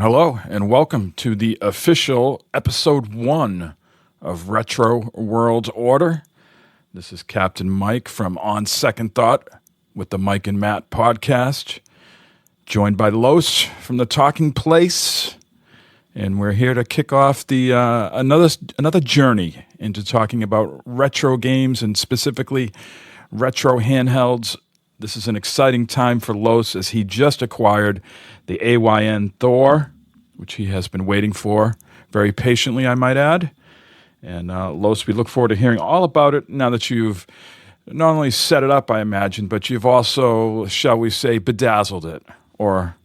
Hello, and welcome to the official episode 1 of Retro World Order. This is Captain Mike from On Second Thought with the Mike and Matt podcast, joined by Los from the Talking Place, and we're here to kick off the another journey into talking about retro games and specifically retro handhelds. This is an exciting time for Los as he just acquired the AYN Thor, which he has been waiting for very patiently, I might add. And Los, we look forward to hearing all about it now that you've not only set it up, I imagine, but you've also, shall we say, bedazzled it, or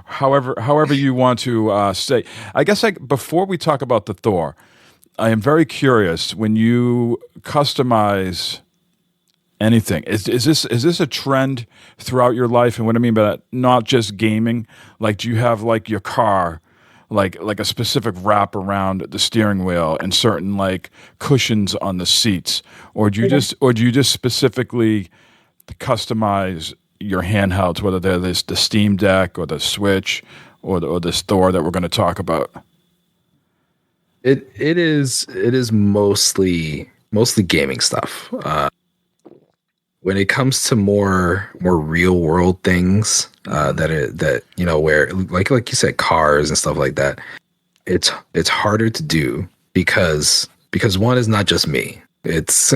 however you want to say. I guess before we talk about the Thor, I am very curious when you customize anything. Is this a trend throughout your life? And what I mean by that, not just gaming. Like, do you have like your car, like a specific wrap around the steering wheel and certain like cushions on the seats, or do you just specifically customize your handhelds, whether they're the Steam Deck or the Switch or this Thor that we're going to talk about? It is mostly gaming stuff. When it comes to more real world things, that where like you said, cars and stuff like that, it's harder to do because one is not just me. It's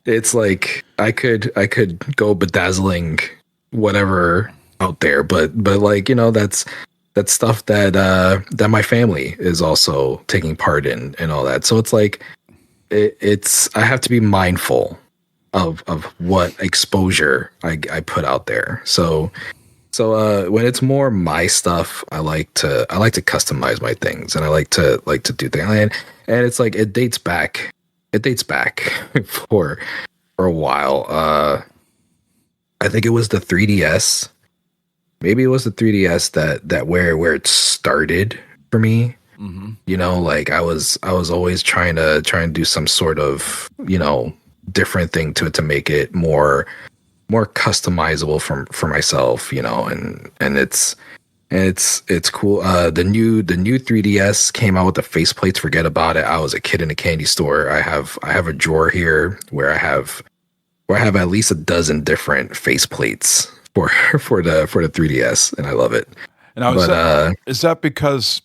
it's like I could go bedazzling whatever out there, but like that's stuff that my family is also taking part in and all that. So it's like it's I have to be mindful of what exposure I put out there. So when it's more my stuff, I like to customize my things, and I like to do things. And it's like it dates back for a while. I think it was the 3DS. Maybe it was the 3DS that where it started for me. Mm-hmm. Like I was always trying to do some sort of, different thing to make it more customizable for myself, and it's cool. The new 3DS came out with the faceplates. Forget about it. I was a kid in a candy store. I have a drawer here where I have at least a dozen different faceplates for the 3DS, and I love it. And is that because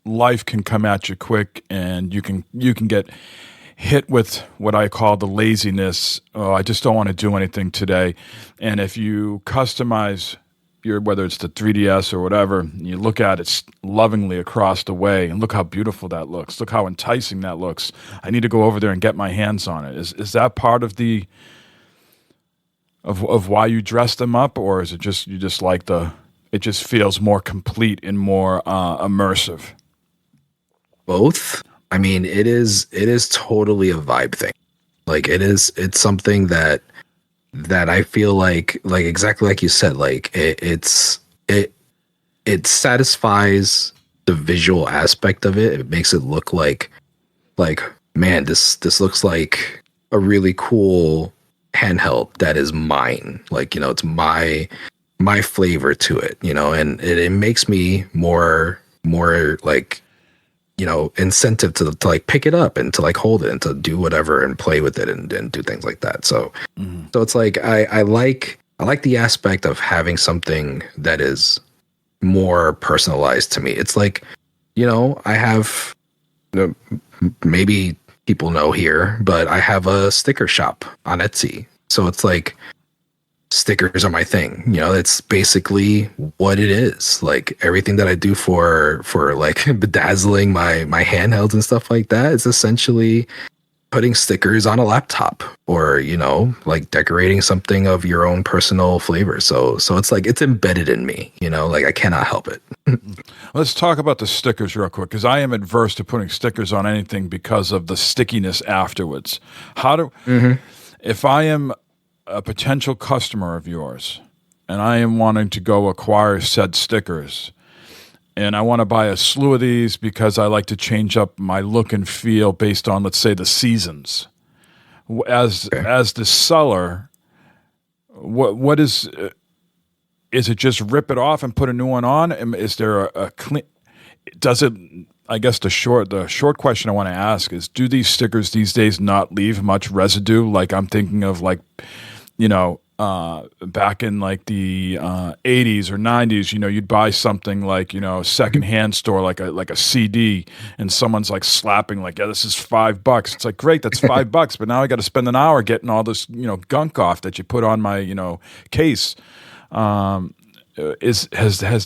life can come at you quick and you can get hit with what I call the laziness? Oh, I just don't want to do anything today. And if you customize whether it's the 3DS or whatever, and you look at it lovingly across the way and look how beautiful that looks. Look how enticing that looks. I need to go over there and get my hands on it. Is that part of of why you dress them up, or is it just you just like it just feels more complete and more immersive? Both. I mean, it is totally a vibe thing. Like it's something that I feel like exactly like you said, like it satisfies the visual aspect of it. It makes it look like man, this looks like a really cool handheld that is mine. Like, it's my flavor to it, and it makes me more like, incentive to like pick it up and to like hold it and to do whatever and play with it and do things like that. So so it's like I like the aspect of having something that is more personalized to me. It's like, I have, maybe people know here, but I have a sticker shop on Etsy. So it's like stickers are my thing. It's basically what it is. Like everything that I do for like bedazzling my handhelds and stuff like that is essentially putting stickers on a laptop, or like decorating something of your own personal flavor. So it's like it's embedded in me. Like I cannot help it. Let's talk about the stickers real quick, because I am adverse to putting stickers on anything because of the stickiness afterwards. If I am a potential customer of yours and I am wanting to go acquire said stickers, and I want to buy a slew of these because I like to change up my look and feel based on, let's say, the seasons. As the seller, what is is it just rip it off and put a new one on? Is there a clean? Does it? I guess the short question I want to ask is: do these stickers these days not leave much residue? Like I'm thinking of back in like the 80s or 90s, you'd buy something like, secondhand store, like a CD, and someone's like slapping like, yeah, this is $5. It's like, great, that's $5, but now I got to spend an hour getting all this, gunk off that you put on my, case. Has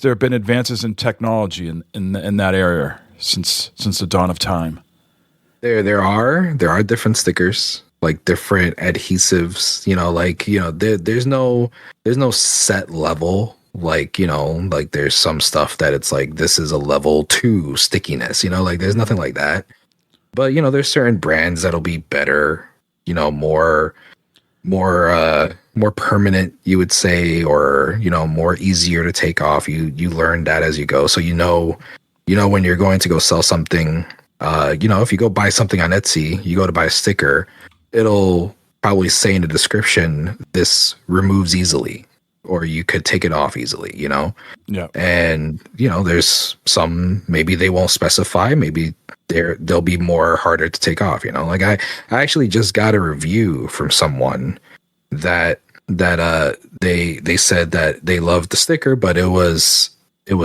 there been advances in technology in that area since the dawn of time? There are different stickers, like different adhesives, there's no set level, like there's some stuff that it's like this is a level 2 stickiness, like there's nothing like that. But there's certain brands that'll be better, more permanent, you would say, or more easier to take off. You learn that as you go, so when you're going to go sell something, if you go buy something on Etsy, you go to buy a sticker, it'll probably say in the description, this removes easily, or you could take it off easily, Yeah. And, there's some, maybe they won't specify, maybe they'll be more harder to take off, like I actually just got a review from someone that they said that they loved the sticker, but it was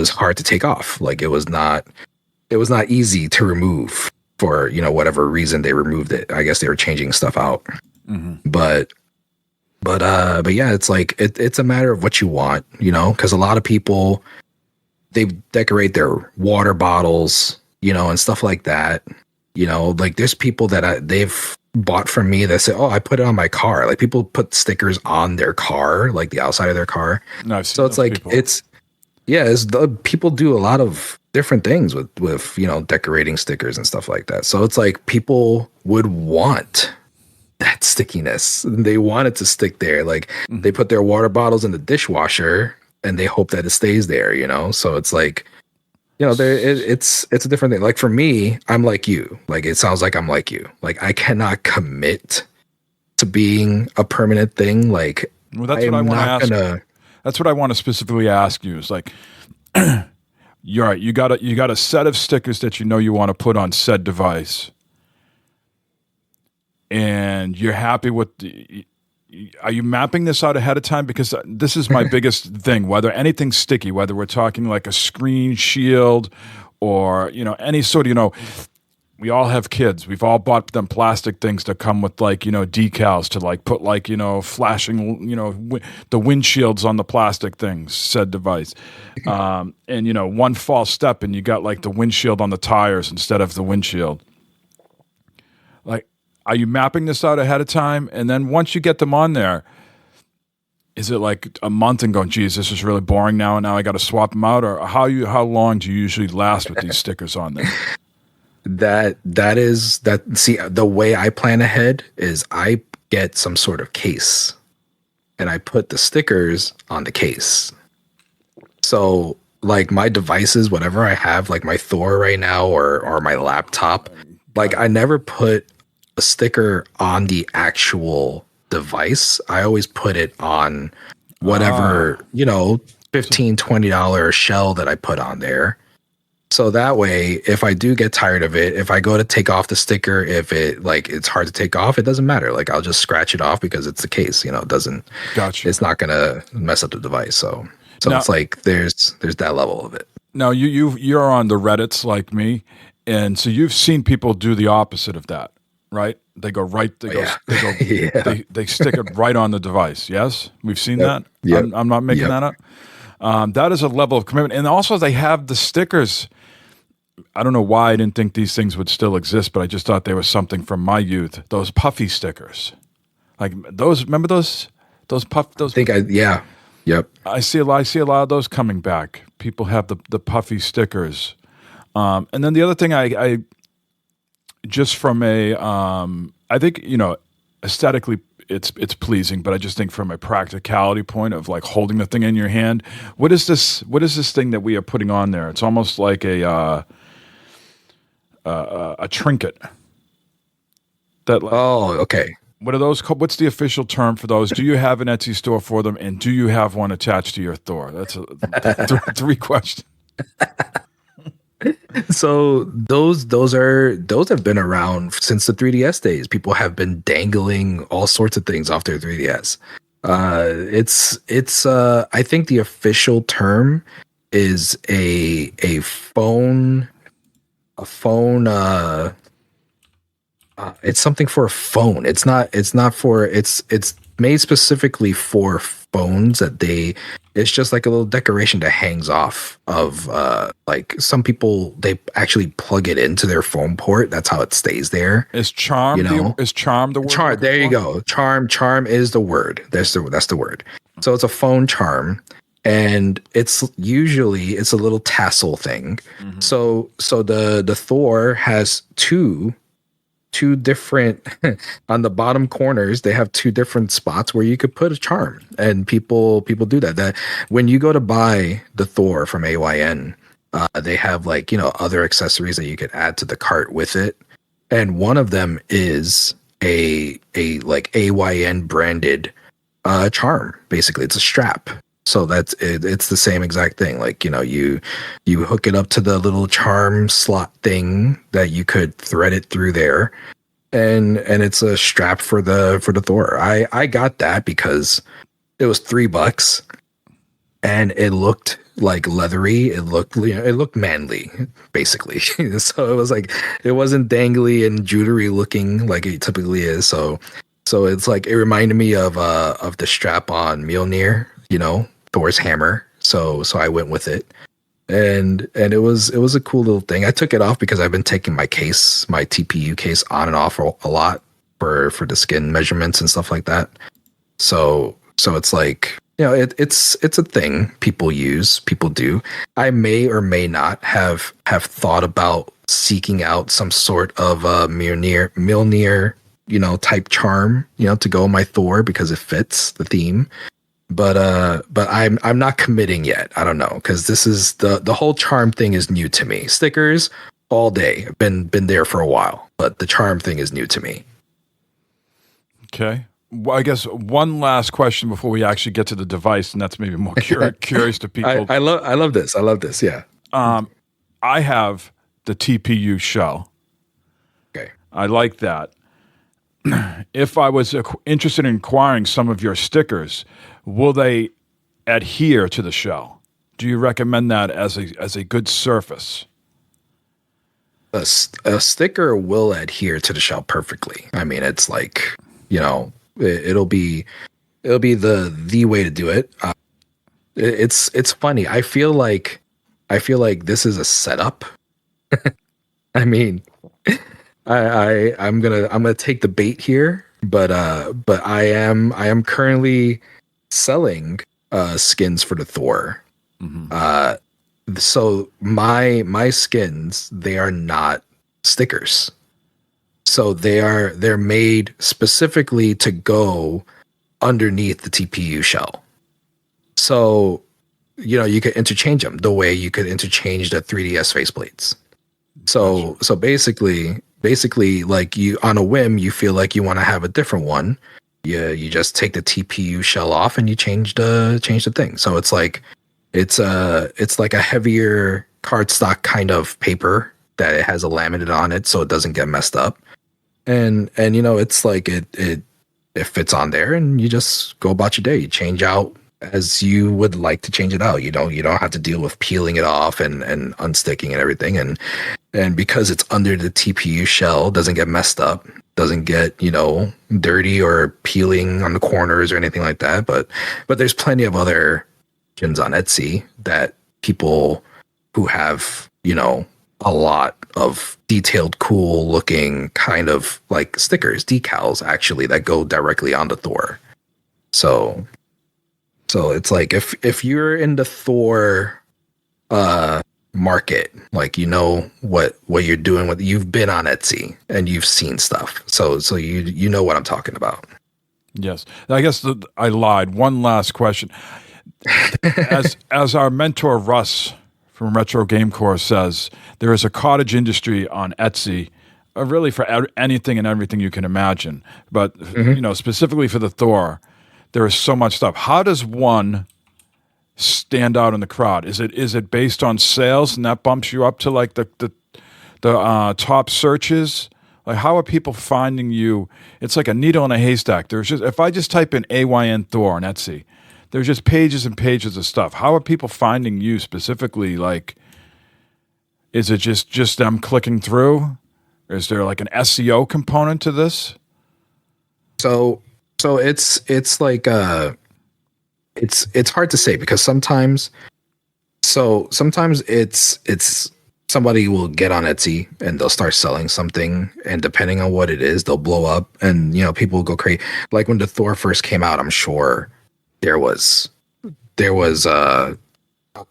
hard to take off. Like it was not easy to remove for, whatever reason they removed it. I guess they were changing stuff out. Mm-hmm. But yeah, it's like, it's a matter of what you want, because a lot of people, they decorate their water bottles, and stuff like that. Like there's people that they've bought from me that say, oh, I put it on my car. Like people put stickers on their car, like the outside of their car. No, so it's like, people. People do a lot of different things with decorating stickers and stuff like that. So it's like people would want that stickiness. They want it to stick there. Like they put their water bottles in the dishwasher and they hope that it stays there, So it's like, it's a different thing. Like for me, I'm like you. Like it sounds like I'm like you. Like I cannot commit to being a permanent thing. Like that's what I want to ask. That's what I want to specifically ask you. Is like, you're right. You got a set of stickers that you want to put on said device, and you're happy with are you mapping this out ahead of time? Because this is my biggest thing, whether anything's sticky, whether we're talking like a screen shield or, any sort of, we all have kids. We've all bought them plastic things that come with like, decals to like put like, flashing, the windshields on the plastic things, said device. And, one false step and you got like the windshield on the tires instead of the windshield. Like, are you mapping this out ahead of time? And then once you get them on there, is it like a month and going, geez, this is really boring now, and now I got to swap them out? Or how long do you usually last with these stickers on there? See, the way I plan ahead is I get some sort of case and I put the stickers on the case. So like my devices, whatever I have, like my Thor right now or my laptop, like I never put a sticker on the actual device. I always put it on whatever, $15-$20 shell that I put on there. So that way, if I do get tired of it, if I go to take off the sticker, if it's hard to take off, it doesn't matter. Like I'll just scratch it off because it's the case, it doesn't, gotcha. It's not going to mess up the device. So now, it's like, there's that level of it. Now you're on the Reddits like me. And so you've seen people do the opposite of that, right? They go right, they stick it right on the device. Yes. We've seen that. Yep. I'm not making that up. That is a level of commitment. And also they have the stickers. I don't know why I didn't think these things would still exist, but I just thought they were something from my youth. Those puffy stickers, like those. Remember those puff? Those. Yep. I see a lot of those coming back. People have the puffy stickers, and then the other thing I just from a I think aesthetically it's pleasing, but I just think from a practicality point of like holding the thing in your hand. What is this thing that we are putting on there? It's almost like a trinket. Okay. What are those called? What's the official term for those? Do you have an Etsy store for them, and do you have one attached to your Thor? That's three questions. So those have been around since the 3DS days. People have been dangling all sorts of things off their 3DS. It's I think the official term is a phone it's something for a phone. It's not for it's made specifically for phones it's just like a little decoration that hangs off of like some people they actually plug it into their phone port. That's how it stays there. Is charm is charm the word? Charm, there you go. Charm is the word. That's the word. So it's a phone charm. And it's a little tassel thing. Mm-hmm. So the Thor has two different on the bottom corners. They have two different spots where you could put a charm, and people do that. That when you go to buy the Thor from AYN, they have like other accessories that you could add to the cart with it, and one of them is a like AYN branded charm. Basically, it's a strap. So that's it. It's the same exact thing. Like, you hook it up to the little charm slot thing that you could thread it through there. And it's a strap for the Thor. I got that because it was $3 and it looked like leathery. It looked manly, basically. So it was like, it wasn't dangly and jewelry looking like it typically is. So it's like, it reminded me of the strap on Mjolnir, Thor's hammer. So I went with it, and it was a cool little thing. I took it off because I've been taking my TPU case on and off a lot for the skin measurements and stuff like that. So it's like, it's a thing people do. I may or may not have thought about seeking out some sort of Mjolnir type charm, to go on my Thor because it fits the theme. But I'm not committing yet. I don't know, because this is the whole charm thing is new to me. Stickers all day, been there for a while, but the charm thing is new to me. Okay. Well, I guess one last question before we actually get to the device, and that's maybe more curious to people. I love this. Yeah. I have the TPU shell. Okay. I like that. If I was interested in acquiring some of your stickers, will they adhere to the shell? Do you recommend that as a good surface? A sticker will adhere to the shell perfectly. I mean, it's like, it'll be the way to do it. It's funny. I feel like this is a setup. I mean, I'm gonna take the bait here, but I am currently selling skins for the Thor. Mm-hmm. So my skins, they are not stickers. So they're made specifically to go underneath the TPU shell. So you could interchange them the way you could interchange the 3DS faceplates. So basically, like you on a whim, you feel like you want to have a different one. You just take the TPU shell off and you change the thing. So it's like it's like a heavier cardstock kind of paper that it has a laminate on it, so it doesn't get messed up. And it's like it fits on there, and you just go about your day. You change out as you would like to change it out. You don't have to deal with peeling it off and unsticking and everything. And because it's under the TPU shell, doesn't get messed up, doesn't get, dirty or peeling on the corners or anything like that. But there's plenty of other skins on Etsy that people who have, a lot of detailed, cool looking kind of like stickers, decals actually, that go directly on the Thor. So it's like if you're in the Thor market, like what you're doing with, you've been on Etsy and you've seen stuff, so you know what I'm talking about. Yes, I guess I lied. One last question. as our mentor Russ from Retro Game Corps says, there is a cottage industry on Etsy really for anything and everything you can imagine. But Mm-hmm. specifically for the Thor, there is so much stuff. How does one stand out in the crowd? Is it based on sales and that bumps you up to like the top searches? Like how are people finding you? It's like a needle in a haystack. There's just if I just type in AYN Thor on Etsy, there's just pages and pages of stuff. How are people finding you specifically? Like, is it just them clicking through? Is there like an SEO component to this? So it's like it's hard to say because sometimes it's somebody will get on Etsy and they'll start selling something, and depending on what it is, they'll blow up, and people will go crazy. Like when the Thor first came out, I'm sure there was a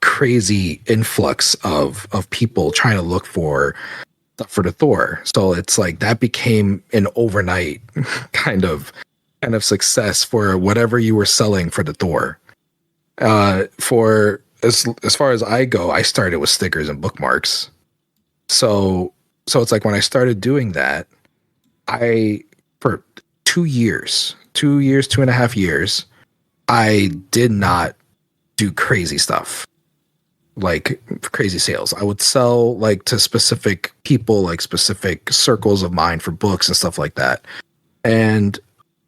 crazy influx of people trying to look for the Thor. So it's like that became an overnight kind of success for whatever you were selling for the Thor. For as far as I go, I started with stickers and bookmarks. So it's like when I started doing that, I for 2 years, 2.5 years, I did not do crazy stuff like crazy sales. I would sell like to specific people, like specific circles of mine for books and stuff like that. And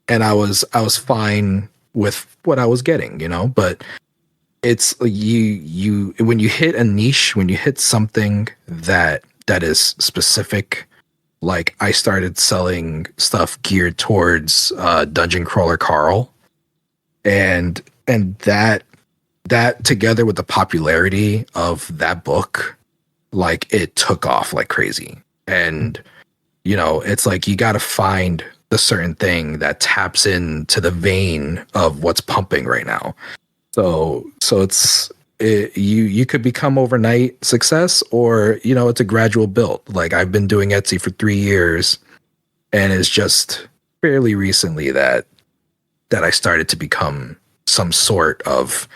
I was fine with what I was getting, but it's you when you hit a niche, when you hit something that is specific, like I started selling stuff geared towards Dungeon Crawler Carl, and that together with the popularity of that book, like it took off like crazy. And it's like you got to find the certain thing that taps into the vein of what's pumping right now. So you could become overnight success, or it's a gradual build. Like I've been doing Etsy for 3 years, and it's just fairly recently that I started to become some sort of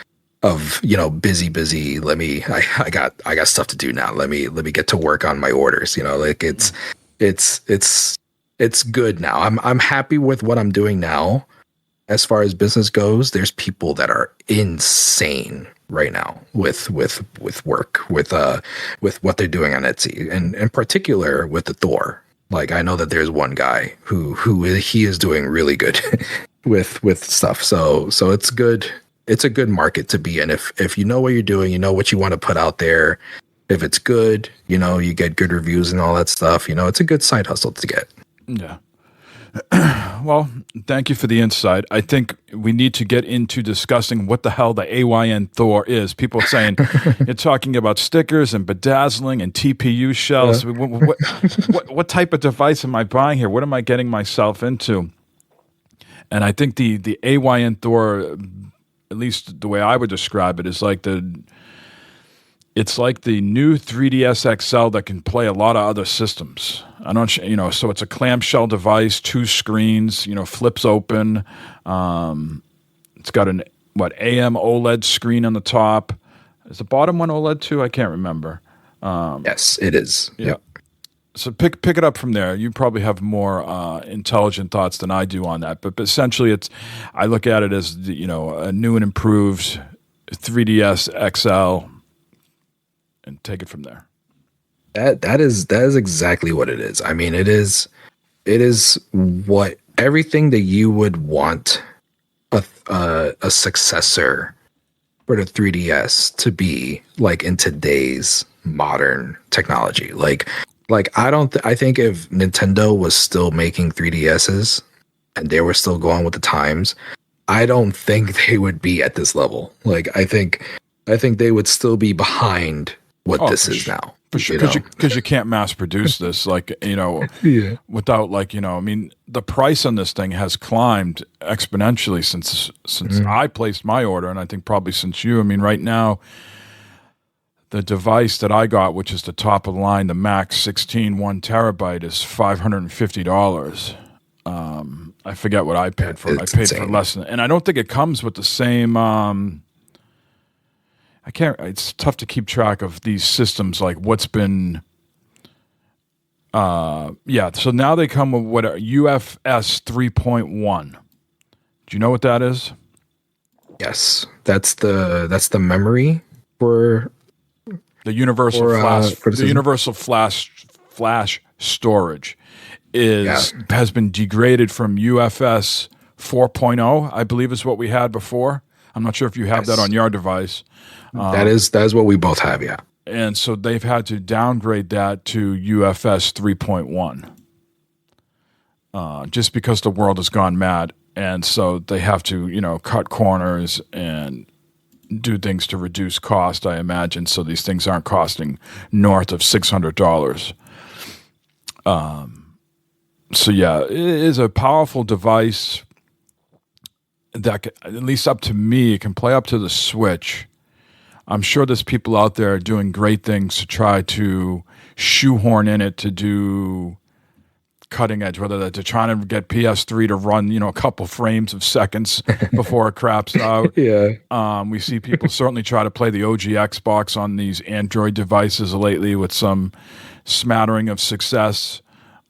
busy. I got stuff to do now. Let me get to work on my orders. Like it's good now. I'm happy with what I'm doing now. As far as business goes, there's people that are insane right now with work, with what they're doing on Etsy, and in particular with the Thor. Like I know that there's one guy who he is doing really good with stuff. So it's good. It's a good market to be in. If you know what you're doing, you know what you want to put out there. If it's good, you get good reviews and all that stuff. It's a good side hustle to get. Yeah. Well, thank you for the insight. I think we need to get into discussing what the hell the AYN Thor is. People saying you're talking about stickers and bedazzling and TPU shells. What type of device am I buying here? What am I getting myself into? And I think the AYN Thor, at least the way I would describe it, is like it's like the new 3DS XL that can play a lot of other systems. I don't, so it's a clamshell device, 2 screens, flips open. It's got an AM OLED screen on the top. Is the bottom one OLED too? I can't remember. Yes, it is. Yeah. Yep. So pick it up from there. You probably have more intelligent thoughts than I do on that. But essentially, I look at it as a new and improved 3DS XL, and take it from there. That is exactly what it is. I mean, it is what everything that you would want a successor for the 3DS to be like in today's modern technology. Like I think if Nintendo was still making 3DSs and they were still going with the times, I don't think they would be at this level. Like I think they would still be behind what this is now. For sure, because you can't mass produce this, without I mean, the price on this thing has climbed exponentially since I placed my order, and I think probably since you. I mean, right now, the device that I got, which is the top of the line, the Max 16 1 terabyte, is $550. I forget what I paid for it. I paid insane. For less than, and I don't think it comes with the same. It's tough to keep track of these systems, like what's been Yeah, so now they come with what are UFS 3.1. Do you know what that is? Yes, that's the memory for The universal the system. flash storage Yeah, has been degraded from UFS 4.0, I believe is what we had before. I'm not sure if you have that yes, on your device. that is what we both have. Yeah. And so they've had to downgrade that to UFS 3.1 just because the world has gone mad. And so they have to, cut corners and do things to reduce cost, I imagine, so these things aren't costing north of $600. So yeah, it is a powerful device that, at least up to me, it can play up to the Switch. I'm sure there's people out there doing great things to try to shoehorn in it to do cutting edge, whether they're trying to get PS3 to run, a couple frames of seconds before it craps out. Yeah. We see people certainly try to play the OG Xbox on these Android devices lately with some smattering of success.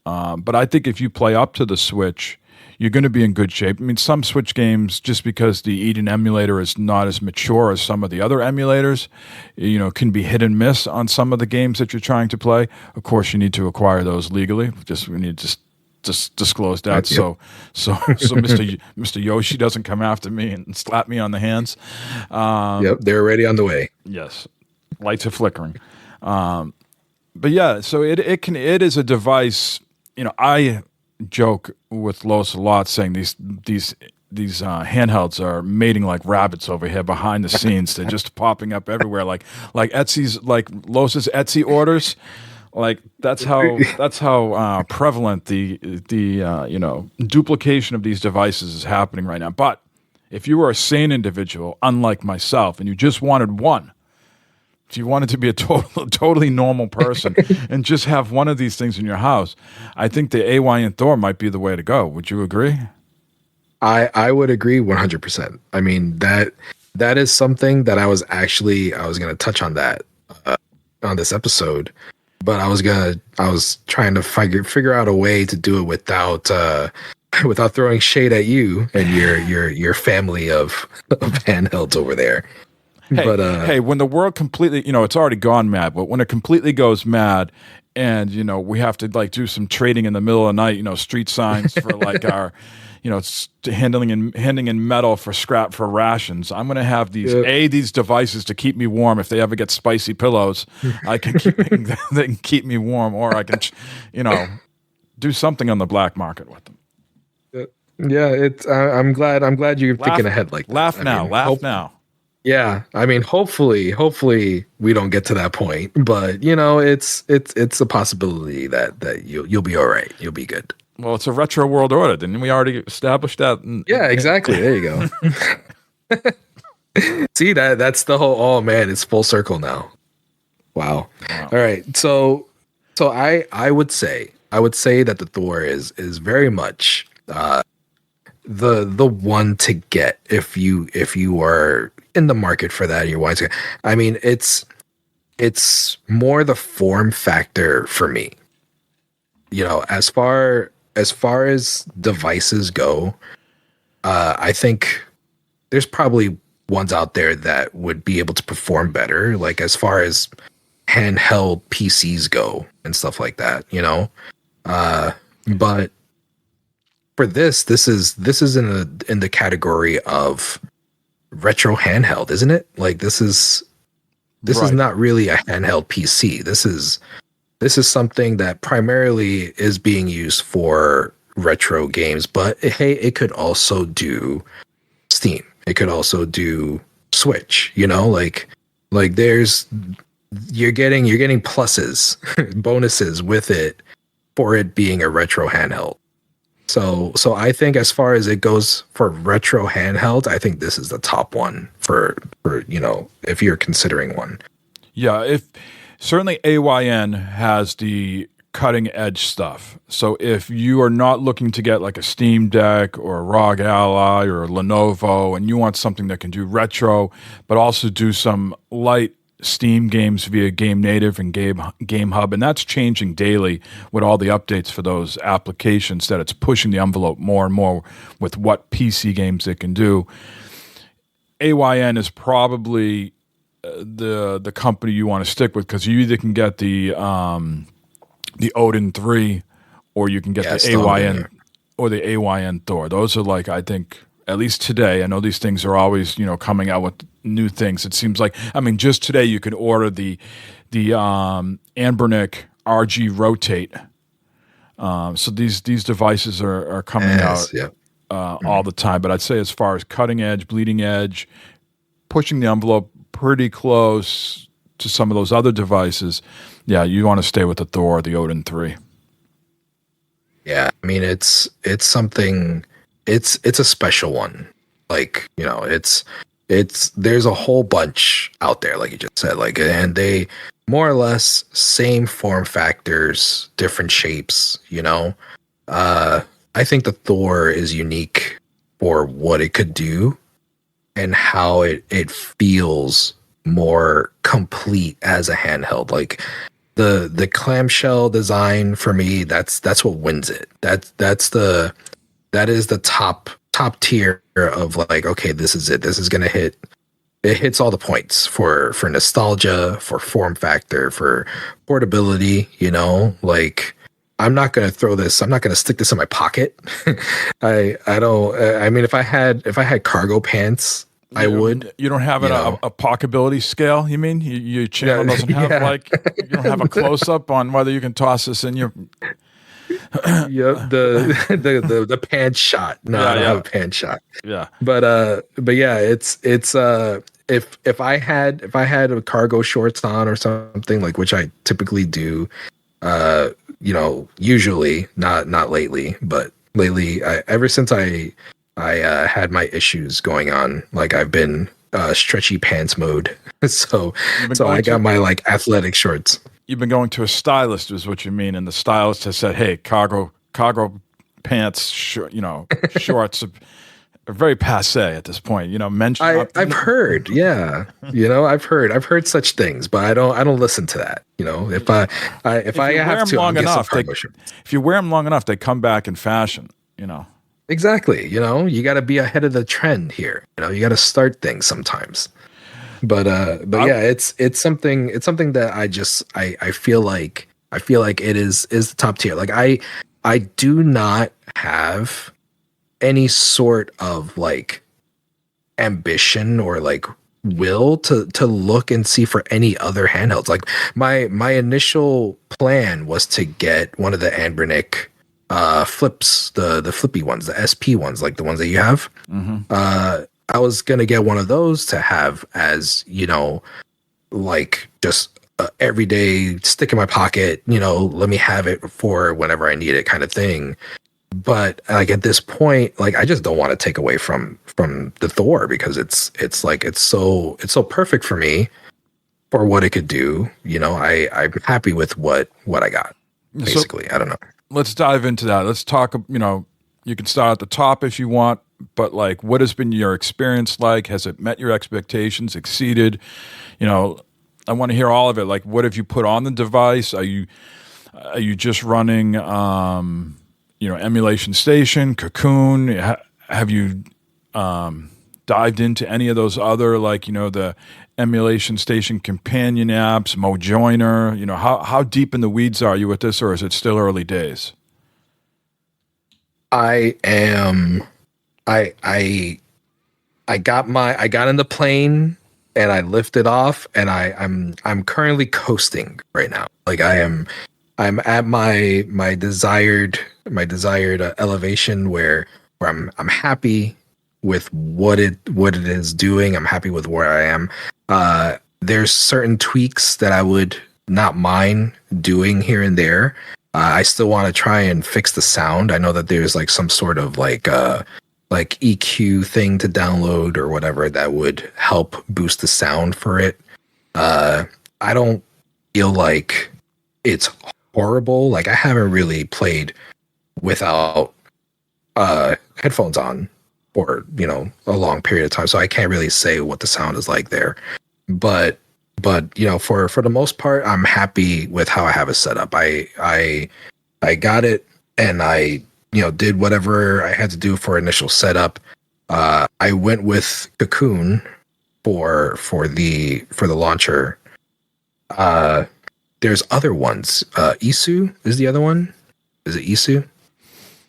But I think if you play up to the Switch, you're going to be in good shape. I mean, some Switch games, just because the Eden emulator is not as mature as some of the other emulators, can be hit and miss on some of the games that you're trying to play. Of course, you need to acquire those legally. We need to just disclose that, Yep. so Mr. Yoshi doesn't come after me and slap me on the hands. Yep, they're already on the way. Yes, lights are flickering. But yeah, so it is a device. I joke with Los a lot, saying these handhelds are mating like rabbits over here behind the scenes. They're just popping up everywhere, like Etsy's, like Los's Etsy orders. Like that's how prevalent the duplication of these devices is happening right now. But if you were a sane individual, unlike myself, and you just wanted one, if you wanted to be a totally normal person and just have one of these things in your house, I think the AYN Thor might be the way to go. Would you agree? I would agree 100%. I mean, that is something that I was going to touch on that on this episode, but I was trying to figure out a way to do it without without throwing shade at you and your family of handhelds over there. Hey, when the world completely, it's already gone mad, but when it completely goes mad and, we have to do some trading in the middle of the night, street signs for our, handing in metal for scrap for rations. I'm going to have these devices to keep me warm. If they ever get spicy pillows, they can keep me warm, or I can, do something on the black market with them. Yeah, it's. I'm glad you're thinking ahead like that. Laugh now. Yeah, I mean, hopefully we don't get to that point, but it's a possibility that you'll be all right. You'll be good. Well, it's a retro world order. Didn't we already establish that? Yeah, exactly. There you go. See, that's the whole. Oh man, it's full circle now. Wow. All right, so I would say that the Thor is very much the one to get if you are in the market for that. You're wise. I mean, it's more the form factor for me. As far as devices go, I think there's probably ones out there that would be able to perform better, like as far as handheld PCs go and stuff like that. But for this is in the category of retro handheld, isn't it? Like this is not really a handheld PC. This is something that primarily is being used for retro games, but hey, it could also do Steam. It could also do Switch, like there's you're getting pluses, bonuses with it for it being a retro handheld. So I think as far as it goes for retro handheld, I think this is the top one for if you're considering one. Yeah, certainly AYN has the cutting edge stuff. So if you are not looking to get like a Steam Deck or a ROG Ally or a Lenovo, and you want something that can do retro, but also do some light Steam games via Game Native and Game Hub, and that's changing daily with all the updates for those applications. That it's pushing the envelope more and more with what PC games it can do. AYN is probably the company you want to stick with, because you either can get the Odin 3, or you can get the AYN or the AYN Thor. Those are, like, I think, at least today, I know these things are always, coming out with new things. It seems like, I mean, just today you can order the Anbernic RG Rotate. So these devices are coming out all the time. But I'd say, as far as cutting edge, bleeding edge, pushing the envelope pretty close to some of those other devices, yeah, you want to stay with the Thor or the Odin 3. Yeah, I mean, it's something. It's a special one. Like, there's a whole bunch out there, like you just said, like, and they more or less same form factors, different shapes. I think the Thor is unique for what it could do and how it feels more complete as a handheld. Like, the clamshell design for me, that's what wins it. That is the top tier of, like, okay, this is it. This is gonna hit. It hits all the points for nostalgia, for form factor, for portability. Like, I'm not gonna stick this in my pocket. I don't. I mean, if I had cargo pants, I would. You don't have a pocketability scale, you mean? Your channel doesn't have like, you don't have a close up on whether you can toss this in your. Yeah, the pants shot. No, I don't have a pants shot. Yeah, but yeah, it's if I had a cargo shorts on or something, like, which I typically do, usually, not lately, but lately, ever since I had my issues going on, like, I've been stretchy pants mode. so I got my, like, athletic shorts. You've been going to a stylist, is what you mean, and the stylist has said, "Hey, cargo pants, shorts are very passé at this point." I've heard, yeah, I've heard such things, but I don't listen to that. If I have to, long enough, if you wear them long enough, they come back in fashion. Exactly. You got to be ahead of the trend here. You got to start things sometimes. But yeah, it's something that I feel like it is the top tier. Like, I do not have any sort of, like, ambition or, like, will to look and see for any other handhelds. Like, my initial plan was to get one of the Anbernic flips, the flippy ones, the SP ones, like the ones that you have. Mm-hmm. I was gonna get one of those to have as, like, just every day stick in my pocket, let me have it for whenever I need it, kind of thing. But, like, at this point, like, I just don't want to take away from the Thor, because it's so perfect for me for what it could do. I'm happy with what I got, basically. So, I don't know. Let's dive into that. Let's talk, you can start at the top if you want, but, like, what has been your experience like? Has it met your expectations, exceeded? I want to hear all of it. Like, what have you put on the device? Are you just running, Emulation Station, Cocoon? Have you dived into any of those other, like, the Emulation Station companion apps, MoJoiner? How deep in the weeds are you with this, or is it still early days? I am. I got in the plane and I lifted off, and I'm currently coasting right now. Like, I'm at my desired elevation where I'm happy with what it is doing. I'm happy with where I am. There's certain tweaks that I would not mind doing here and there. I still want to try and fix the sound. I know that there's, like, some sort of like EQ thing to download or whatever that would help boost the sound for it. I don't feel like it's horrible. Like, I haven't really played without headphones on for a long period of time, so I can't really say what the sound is like there. But but for the most part, I'm happy with how I have it set up. I got it, and I did whatever I had to do for initial setup. I went with Cocoon for the launcher. There's other ones. Isu is the other one. Is it Isu?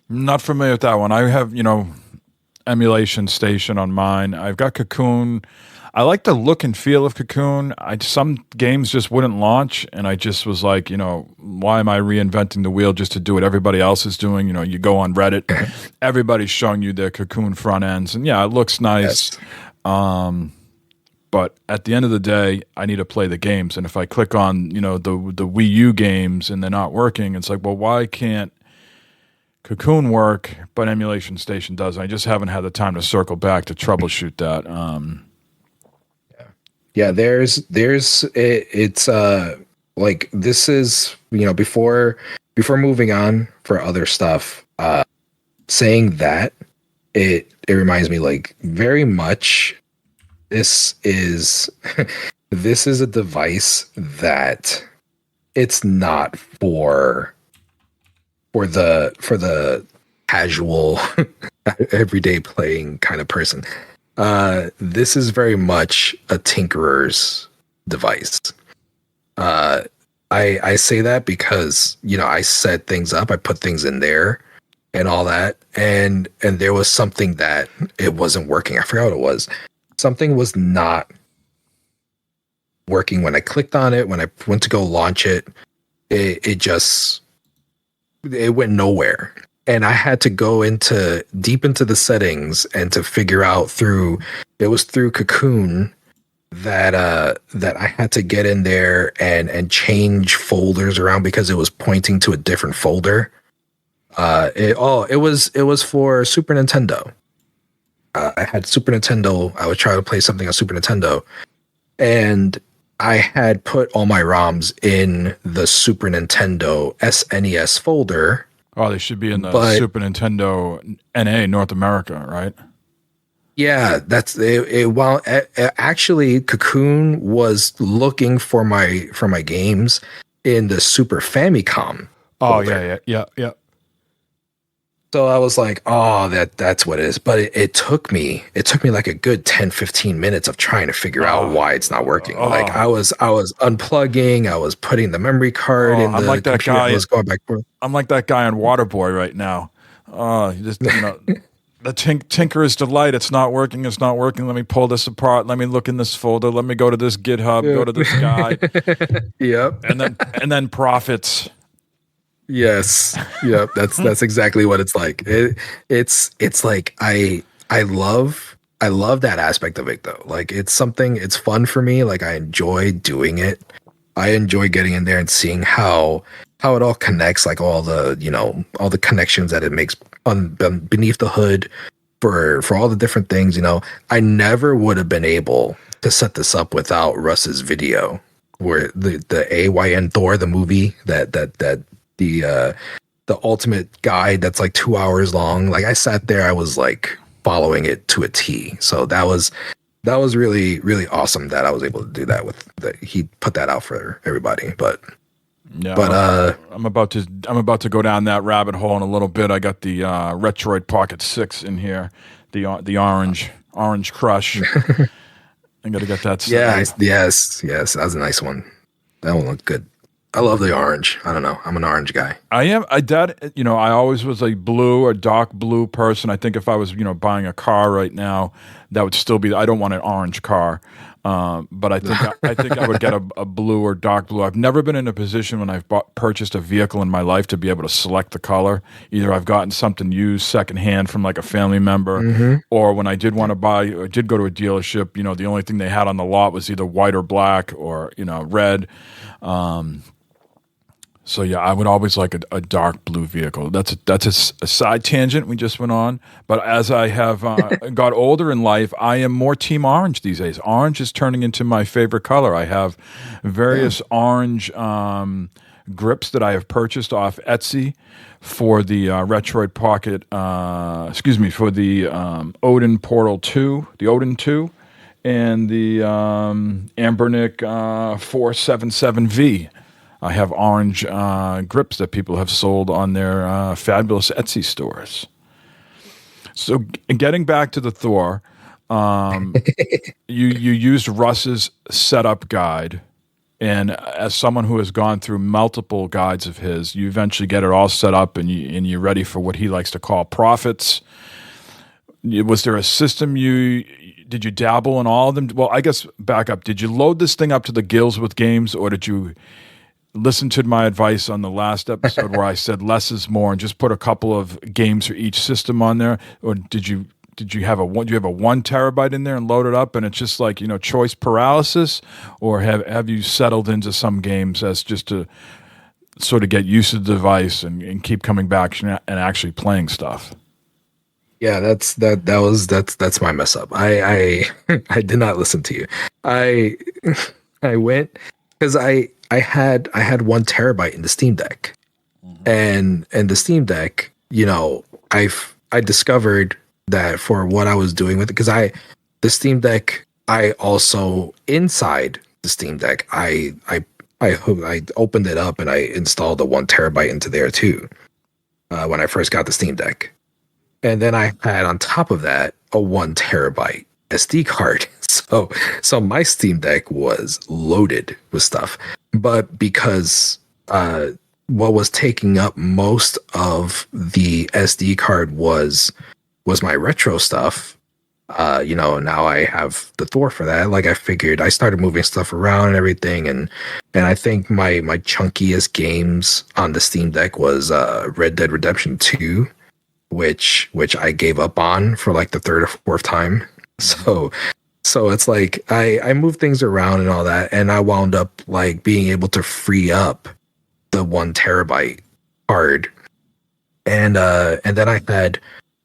Not familiar with that one. I have, emulation station on mine. I've got Cocoon. I like the look and feel of Cocoon. Some games just wouldn't launch, and I just was like, why am I reinventing the wheel just to do what everybody else is doing? You go on Reddit, everybody's showing you their Cocoon front ends, and yeah, it looks nice. Yes. But at the end of the day, I need to play the games, and if I click on, the Wii U games and they're not working, it's like, well, why can't Cocoon work, but Emulation Station doesn't? I just haven't had the time to circle back to troubleshoot that. Yeah, it's like, this is, before moving on for other stuff, saying that it reminds me, like, very much, this is this is a device that it's not for the casual everyday playing kind of person. This is very much a tinkerer's device. I say that because I set things up, I put things in there and all that, and there was something that it wasn't working. I forgot what it was. Something was not working when I clicked on it. When I went to go launch it, it went nowhere. And I had to go deep into the settings and to figure out through Cocoon that I had to get in there and change folders around because it was pointing to a different folder. It was for Super Nintendo. I had Super Nintendo. I was trying to play something on Super Nintendo, and I had put all my ROMs in the Super Nintendo SNES folder. Oh, they should be in the Super Nintendo NA North America, right? Yeah, that's it. Well, actually, Cocoon was looking for my games in the Super Famicom. Oh, yeah. So I was like, oh, that's what it is. But it took me like a good 10, 15 minutes of trying to figure out why it's not working. Like I was unplugging, I was putting the memory card in the computer. I was going back and forth. I'm like that guy on Waterboy right now. The Tinker's Delight. It's not working. Let me pull this apart. Let me look in this folder. Let me go to this GitHub. Go to this guy. Yep. And then profits. Yes. Yep. That's exactly what it's like. It's like I love that aspect of it though. Like it's fun for me. Like I enjoy doing it. I enjoy getting in there and seeing how it all connects, like all the connections that it makes beneath the hood for all the different things. I never would have been able to set this up without Russ's video, where the AYN Thor, the movie that the ultimate guide that's like 2 hours long. Like I sat there, I was like following it to a T. So that was really, really awesome that I was able to do that he put that out for everybody. But I'm about to go down that rabbit hole in a little bit. I got the Retroid Pocket 6 in here, the orange crush. I got to get that. Yeah, yes, that was a nice one. That one looked good. I love the orange. I don't know. I'm an orange guy. I always was a blue or dark blue person. I think if I was, buying a car right now, that would still be. I don't want an orange car, but I think I would get a blue or dark blue. I've never been in a position when I've purchased a vehicle in my life to be able to select the color. Either I've gotten something used secondhand from like a family member, or when I did want to buy, or did go to a dealership, the only thing they had on the lot was either white or black or red. So yeah, I would always like a dark blue vehicle. That's a side tangent we just went on. But as I have got older in life, I am more team orange these days. Orange is turning into my favorite color. I have various orange grips that I have purchased off Etsy for the Retroid Pocket. For the Odin Portal 2, the Odin 2. and the Ambernick 477V. I have orange grips that people have sold on their fabulous Etsy stores. So getting back to the Thor, you used Russ's setup guide, and as someone who has gone through multiple guides of his, you eventually get it all set up, and you're ready for what he likes to call profits. Was there a system did you dabble in all of them? Well, I guess back up. Did you load this thing up to the gills with games, or did you listen to my advice on the last episode where I said less is more and just put a couple of games for each system on there? Or do you have a 1 terabyte in there and load it up and it's just like, choice paralysis? Or have you settled into some games as just to sort of get used to the device and keep coming back and actually playing stuff? Yeah, that's my mess up. I I did not listen to you. I went because I had 1 terabyte in the Steam Deck, and the Steam Deck, I discovered that for what I was doing with it, because the Steam Deck, I also inside the Steam Deck, I opened it up and I installed a 1 terabyte into there too, when I first got the Steam Deck, and then I had on top of that a 1 terabyte SD card. So my Steam Deck was loaded with stuff, but because what was taking up most of the SD card was my retro stuff, now I have the Thor for that. Like I figured, I started moving stuff around and everything, and I think my chunkiest games on the Steam Deck was Red Dead Redemption 2, which I gave up on for like the third or fourth time. So it's like I moved things around and all that, and I wound up like being able to free up the 1 terabyte card, and then I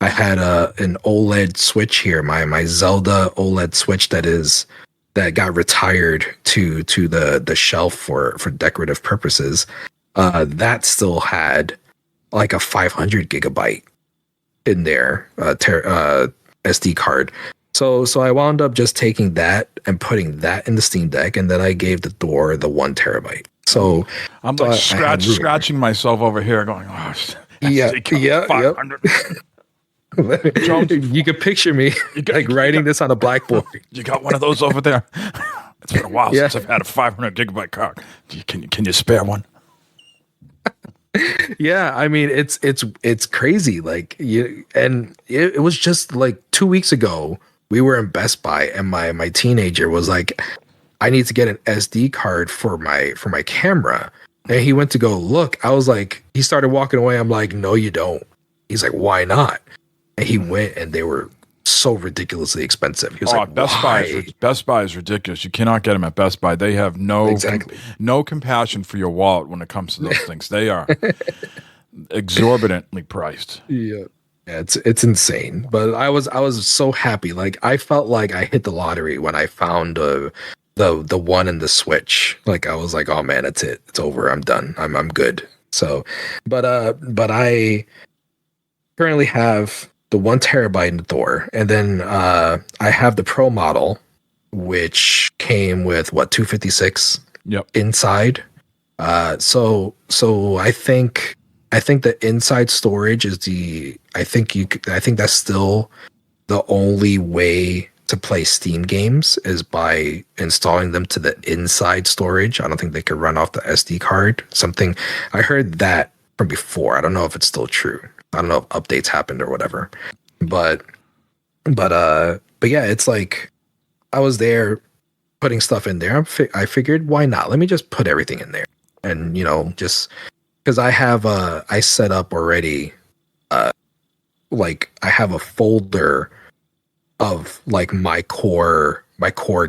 had an OLED Switch here, my Zelda OLED Switch that got retired to the shelf for decorative purposes. That still had like a 500 gigabyte in there SD card. So I wound up just taking that and putting that in the Steam Deck, and then I gave the Thor the 1 terabyte. So I'm like scratching myself over here, going, "Oh, yeah, 500." You could picture me writing this on a blackboard. You got one of those over there? It's been a while since I've had a 500 gigabyte card. Can you spare one? Yeah, I mean it's crazy. Like it was just like 2 weeks ago. We were in Best Buy, and my teenager was like, I need to get an SD card for my camera. And he went to go look. I was like, he started walking away. I'm like, no, you don't. He's like, why not? And he went, and they were so ridiculously expensive. He was like, Best Buy is ridiculous. You cannot get them at Best Buy. They have no compassion for your wallet when it comes to those things. They are exorbitantly priced. Yeah, it's insane. But I was so happy. Like I felt like I hit the lottery when I found the one in the Switch. Like I was like, oh man, that's it. It's over. I'm done. I'm good. So, but I currently have the 1 terabyte in the Thor, and then I have the Pro model, which came with 256 inside. So I think the inside storage is I think that's still the only way to play Steam games is by installing them to the inside storage. I don't think they could run off the SD card. Something I heard that from before. I don't know if it's still true. I don't know if updates happened or whatever. But yeah, it's like I was there putting stuff in there. I figured, why not? Let me just put everything in there. And, just because I set up already, like I have a folder of like my core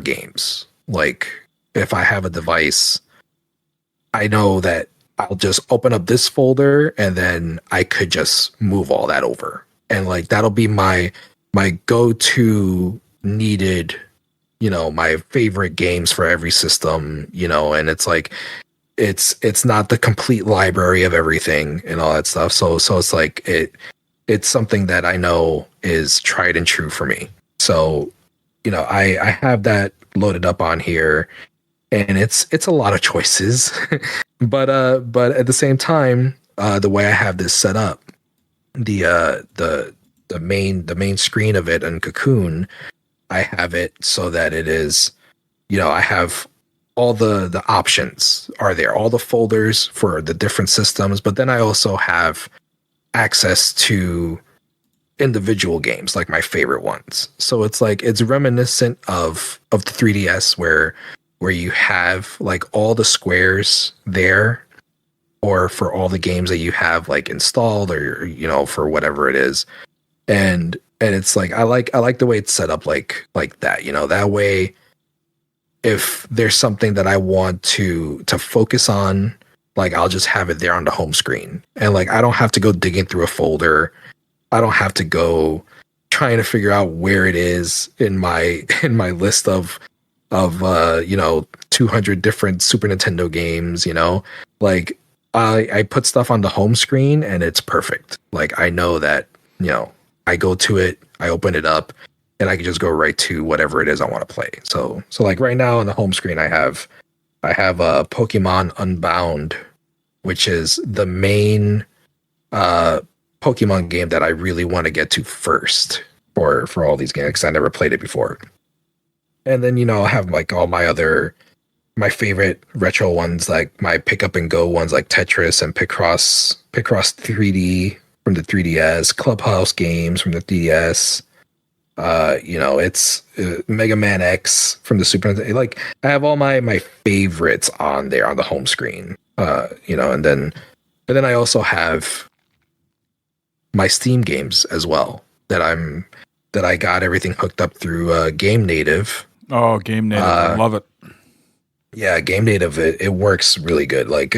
games. Like if I have a device, I know that I'll just open up this folder and then I could just move all that over. And like that'll be my go-to needed, my favorite games for every system, and it's like it's not the complete library of everything and all that stuff. So it's like it's something that I know is tried and true for me. So I have that loaded up on here, and it's a lot of choices. But at the same time, the way I have this set up, the main screen of it in Cocoon, I have it so that it is, I have all the options are there, all the folders for the different systems, but then I also have access to individual games, like my favorite ones. So it's like it's reminiscent of the 3DS where you have like all the squares there, or for all the games that you have like installed, or for whatever it is. And it's like I like the way it's set up like that. That way, if there's something that I want to focus on, like I'll just have it there on the home screen, and like I don't have to go digging through a folder. I don't have to go trying to figure out where it is in my list of 200 different Super Nintendo games. Like I put stuff on the home screen and it's perfect. Like I know that I go to it, I open it up, and I can just go right to whatever it is I want to play. So like right now on the home screen, I have Pokemon Unbound, which is the main Pokemon game that I really want to get to first for all these games, because I never played it before. And then I have like all my favorite retro ones, like my pick up and go ones, like Tetris and Picross 3D from the 3DS, Clubhouse games from the 3DS. It's Mega Man X from the Super Nintendo. Like I have all my favorites on there on the home screen. And then I also have my Steam games as well that I got everything hooked up through Game Native. Oh, Game Native, I love it. Yeah, Game Native, it works really good. Like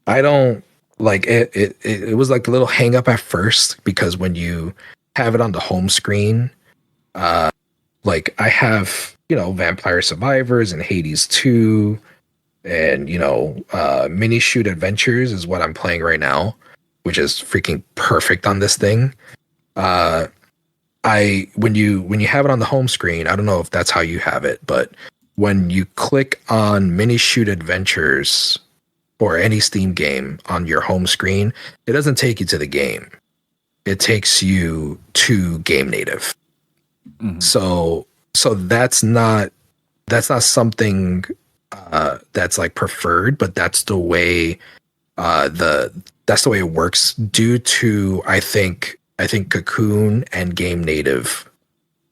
I don't like it. It was like a little hang up at first, because when you have it on the home screen, like I have Vampire Survivors and Hades 2, and Mini Shoot Adventures is what I'm playing right now, which is freaking perfect on this thing. When you have it on the home screen, I don't know if that's how you have it, but when you click on Mini Shoot Adventures or any Steam game on your home screen, it doesn't take you to the game. It takes you to Game Native. Mm-hmm. So that's not something that's like preferred, but that's the way that's the way it works, due to I think Cocoon and Game Native,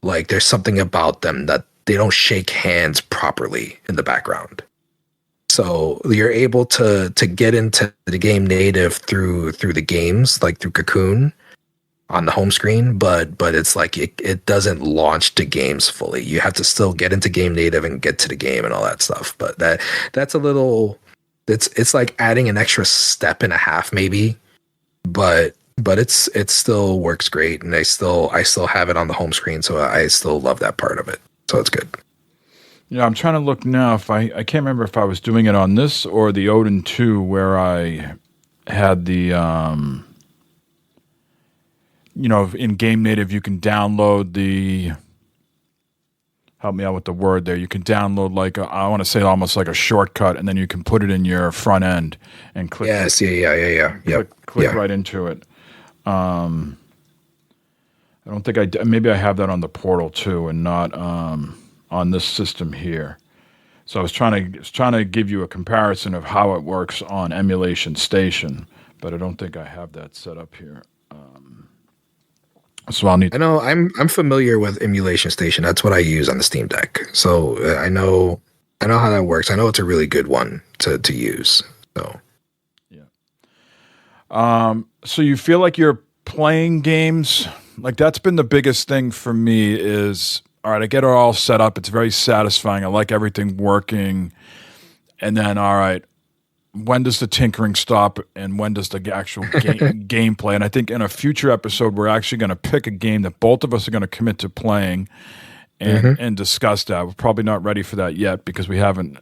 like there's something about them that they don't shake hands properly in the background. So you're able to get into the Game Native through the games, like through Cocoon on the home screen, but it's like it doesn't launch the games fully. You have to still get into Game Native and get to the game and all that stuff. But that's a little, it's like adding an extra step and a half maybe, but it still works great, and I still have it on the home screen, so I still love that part of it. So it's good. Yeah, I'm trying to look now if I can't remember if I was doing it on this or the Odin 2, where I had the in Game Native you can download the, help me out with the word there, you can download like I want to say almost like a shortcut, and then you can put it in your front end and click. Yes, yeah. Click right into it. I don't think maybe I have that on the Portal too, and not on this system here. So I was trying to give you a comparison of how it works on Emulation Station, but I don't think I have that set up here. So I'll need. I know I'm familiar with Emulation Station. That's what I use on the Steam Deck. So I know how that works. I know it's a really good one to use. So yeah. So you feel like you're playing games, like that's been the biggest thing for me is, all right, I get it all set up. It's very satisfying. I like everything working. And then, all right, when does the tinkering stop and when does the actual gameplay? And I think in a future episode, we're actually going to pick a game that both of us are going to commit to playing and discuss that. We're probably not ready for that yet because we haven't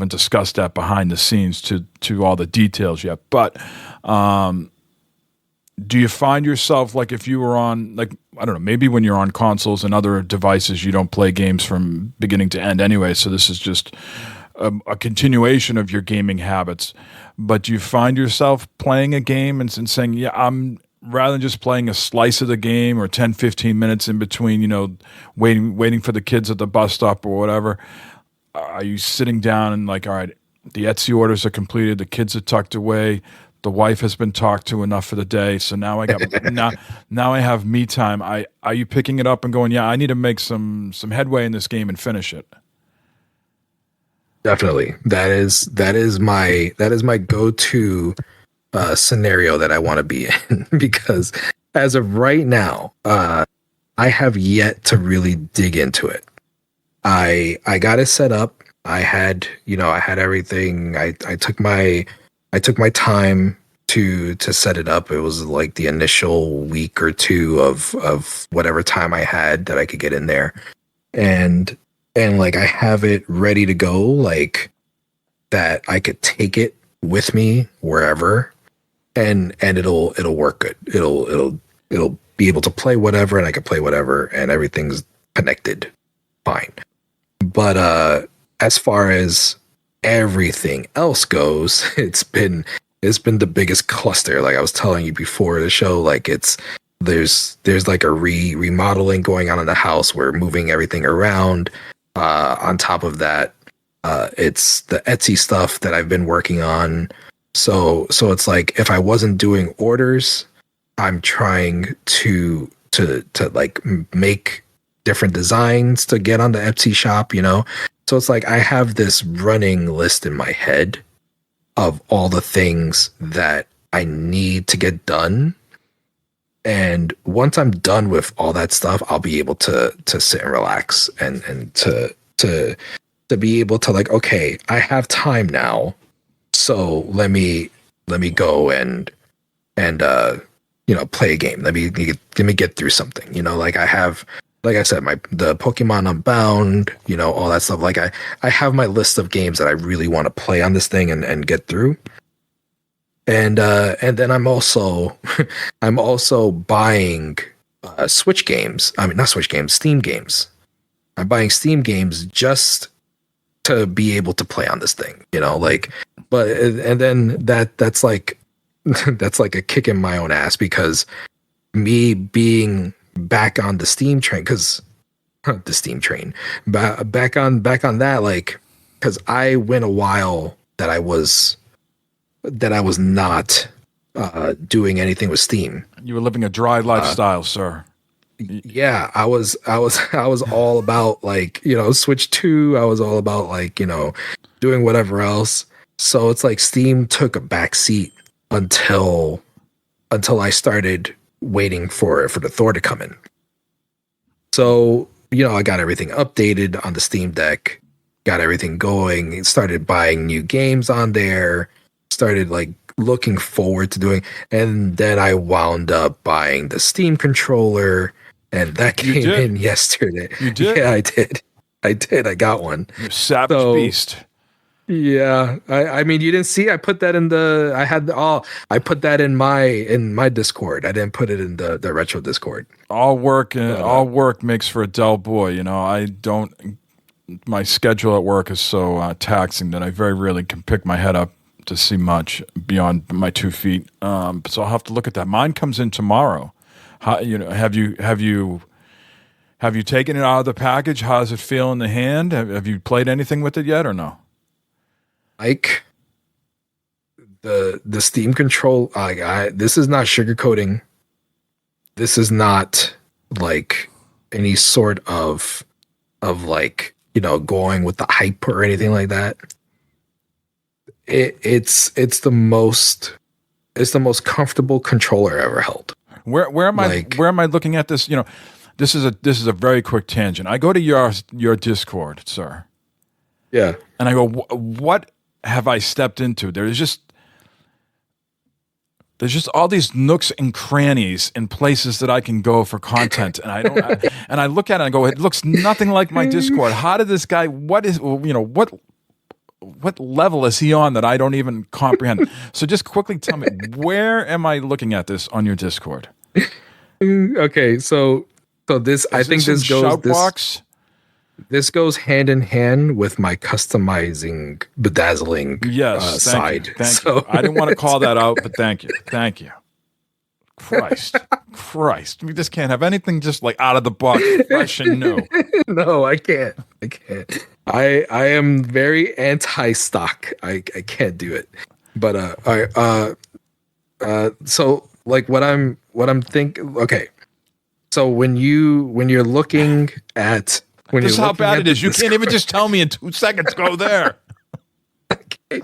discussed that behind the scenes to all the details yet. But do you find yourself like if you were on, like, I don't know, maybe when you're on consoles and other devices, you don't play games from beginning to end anyway, so this is just a continuation of your gaming habits. But do you find yourself playing a game and saying, yeah, I'm rather than just playing a slice of the game or 10, 15 minutes in between, waiting for the kids at the bus stop or whatever, are you sitting down and like, all right, the Etsy orders are completed, the kids are tucked away, the wife has been talked to enough for the day, so now I got now I have me time. Are you picking it up and going, yeah, I need to make some headway in this game and finish it? Definitely. That is my go-to scenario that I want to be in because as of right now, I have yet to really dig into it. I got it set up. I had everything. I took my time to set it up. It was like the initial week or two of whatever time I had that I could get in there. And like I have it ready to go, like that I could take it with me wherever and it'll work good. It'll be able to play whatever and I can play whatever and everything's connected fine. But as far as everything else goes, it's been the biggest cluster. Like I was telling you before the show, like there's like a remodeling going on in the house. We're moving everything around. On top of that, it's the Etsy stuff that I've been working on. So it's like if I wasn't doing orders, I'm trying to like make different designs to get on the Etsy shop, So it's like I have this running list in my head of all the things that I need to get done. And once I'm done with all that stuff, I'll be able to sit and relax and to be able to like, okay, I have time now. So let me go and play a game. Let me get through something. Like I have, like I said, the Pokemon Unbound, all that stuff. Like I have my list of games that I really want to play on this thing and get through. And then I'm also buying Switch games. I mean, not Switch games, Steam games. I'm buying Steam games just to be able to play on this thing, and then that's like that's like a kick in my own ass because me being back on the Steam train, back on that, like, because I went a while that I was not doing anything with Steam. You were living a dry lifestyle, sir. Yeah, I was all about like, Switch 2. I was all about like, doing whatever else. So it's like Steam took a back seat until I started waiting for the Thor to come in. So, I got everything updated on the Steam Deck, got everything going, started buying new games on there, started like looking forward to doing, and then I wound up buying the Steam controller, and that came in yesterday. You did? Yeah, I did. I got one. You savage beast. Yeah, I mean, you didn't see. I put that in I put that in my Discord. I didn't put it in the retro Discord. All work makes for a dull boy. My schedule at work is so taxing that I very rarely can pick my head up to see much beyond my 2 feet. So I'll have to look at that. Mine comes in tomorrow. How, have you taken it out of the package? How does it feel in the hand? Have you played anything with it yet or no? Like the Steam control, this is not sugarcoating. This is not like any sort of like, going with the hype or anything like that. It's the most comfortable controller I ever held. Where am I looking at this? This is a very quick tangent. I go to your Discord, sir. Yeah. And I go, what have I stepped into? There's just all these nooks and crannies and places that I can go for content, and I look at it and I go, it looks nothing like my Discord. How did this guy? What what level is he on that I don't even comprehend? So just quickly tell me, where am I looking at this on your Discord? Okay, so this I think this goes this goes hand in hand with my customizing bedazzling side. Thank you. I didn't want to call that out, but thank you. Christ. We just can't have anything just like out of the box, fresh and new. No, I can't. I am very anti-stock. I can't do it. But so like what I'm thinking. Okay, so when you're looking at this is how bad it is. You can't even just tell me in 2 seconds. Go there. Okay.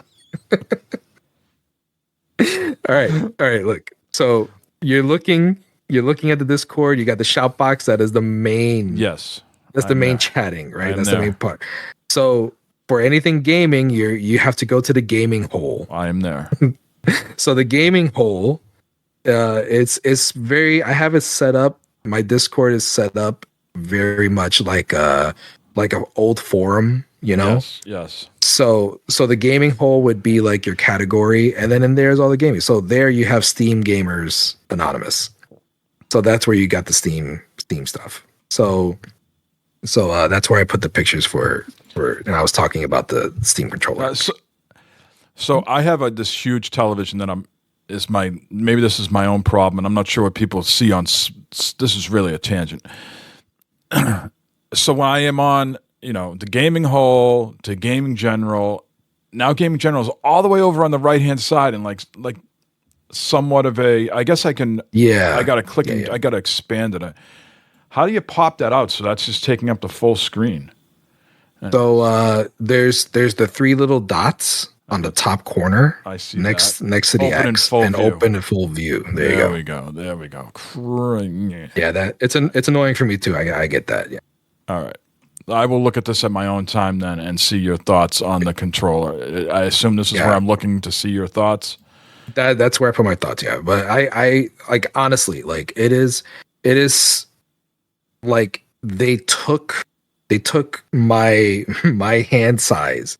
All right. Look, so you're looking at the Discord. You got the shout box. That is the main. Yes, that's the main chatting, right? That's the main part. So for anything gaming, you have to go to the gaming hole. I am there. So the gaming hole, it's very. I have it set up. My Discord is set up very much like an old forum, you know. Yes. So the gaming hole would be like your category, and then in there's all the gaming. So there you have Steam Gamers Anonymous. So that's where you got the Steam stuff. So that's where I put the pictures for and I was talking about the Steam controller. So I have this huge television that maybe this is my own problem, and I'm not sure what people see on. This is really a tangent. So when I am on, the gaming hole to gaming general, now gaming general is all the way over on the right hand side, and like somewhat of a. I guess I can. Yeah. I got to click. Yeah. I got to expand it. How do you pop that out so that's just taking up the full screen? So there's the 3 little dots on the top corner. I see next to the X and open in full view. There we go. There we go. Yeah, that it's annoying for me too. I get that. Yeah. All right. I will look at this at my own time then and see your thoughts on the controller. I assume this is where I'm looking to see your thoughts. That's where I put my thoughts. Yeah, but I like honestly, like it is like they took my hand size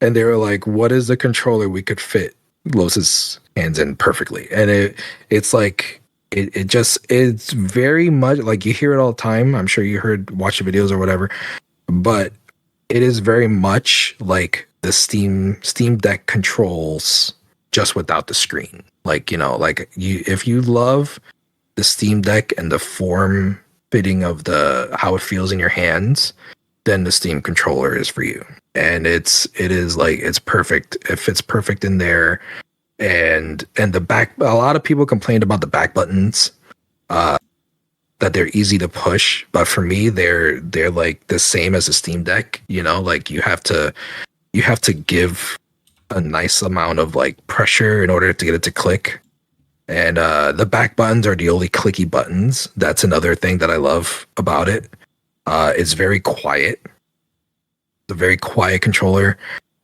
and they were like, what is the controller we could fit Los's hands in perfectly? And it's like it's very much like you hear it all the time. I'm sure you watch the videos or whatever, but it is very much like the Steam Deck controls just without the screen. Like, if you love the Steam Deck and the form fitting of how it feels in your hands, then the Steam controller is for you. And it's perfect. It fits perfect in there. And the back, a lot of people complained about the back buttons, that they're easy to push, but for me they're like the same as a Steam Deck, like you have to give a nice amount of like pressure in order to get it to click. And the back buttons are the only clicky buttons. That's another thing that I love about it. It's very quiet. It's a very quiet controller.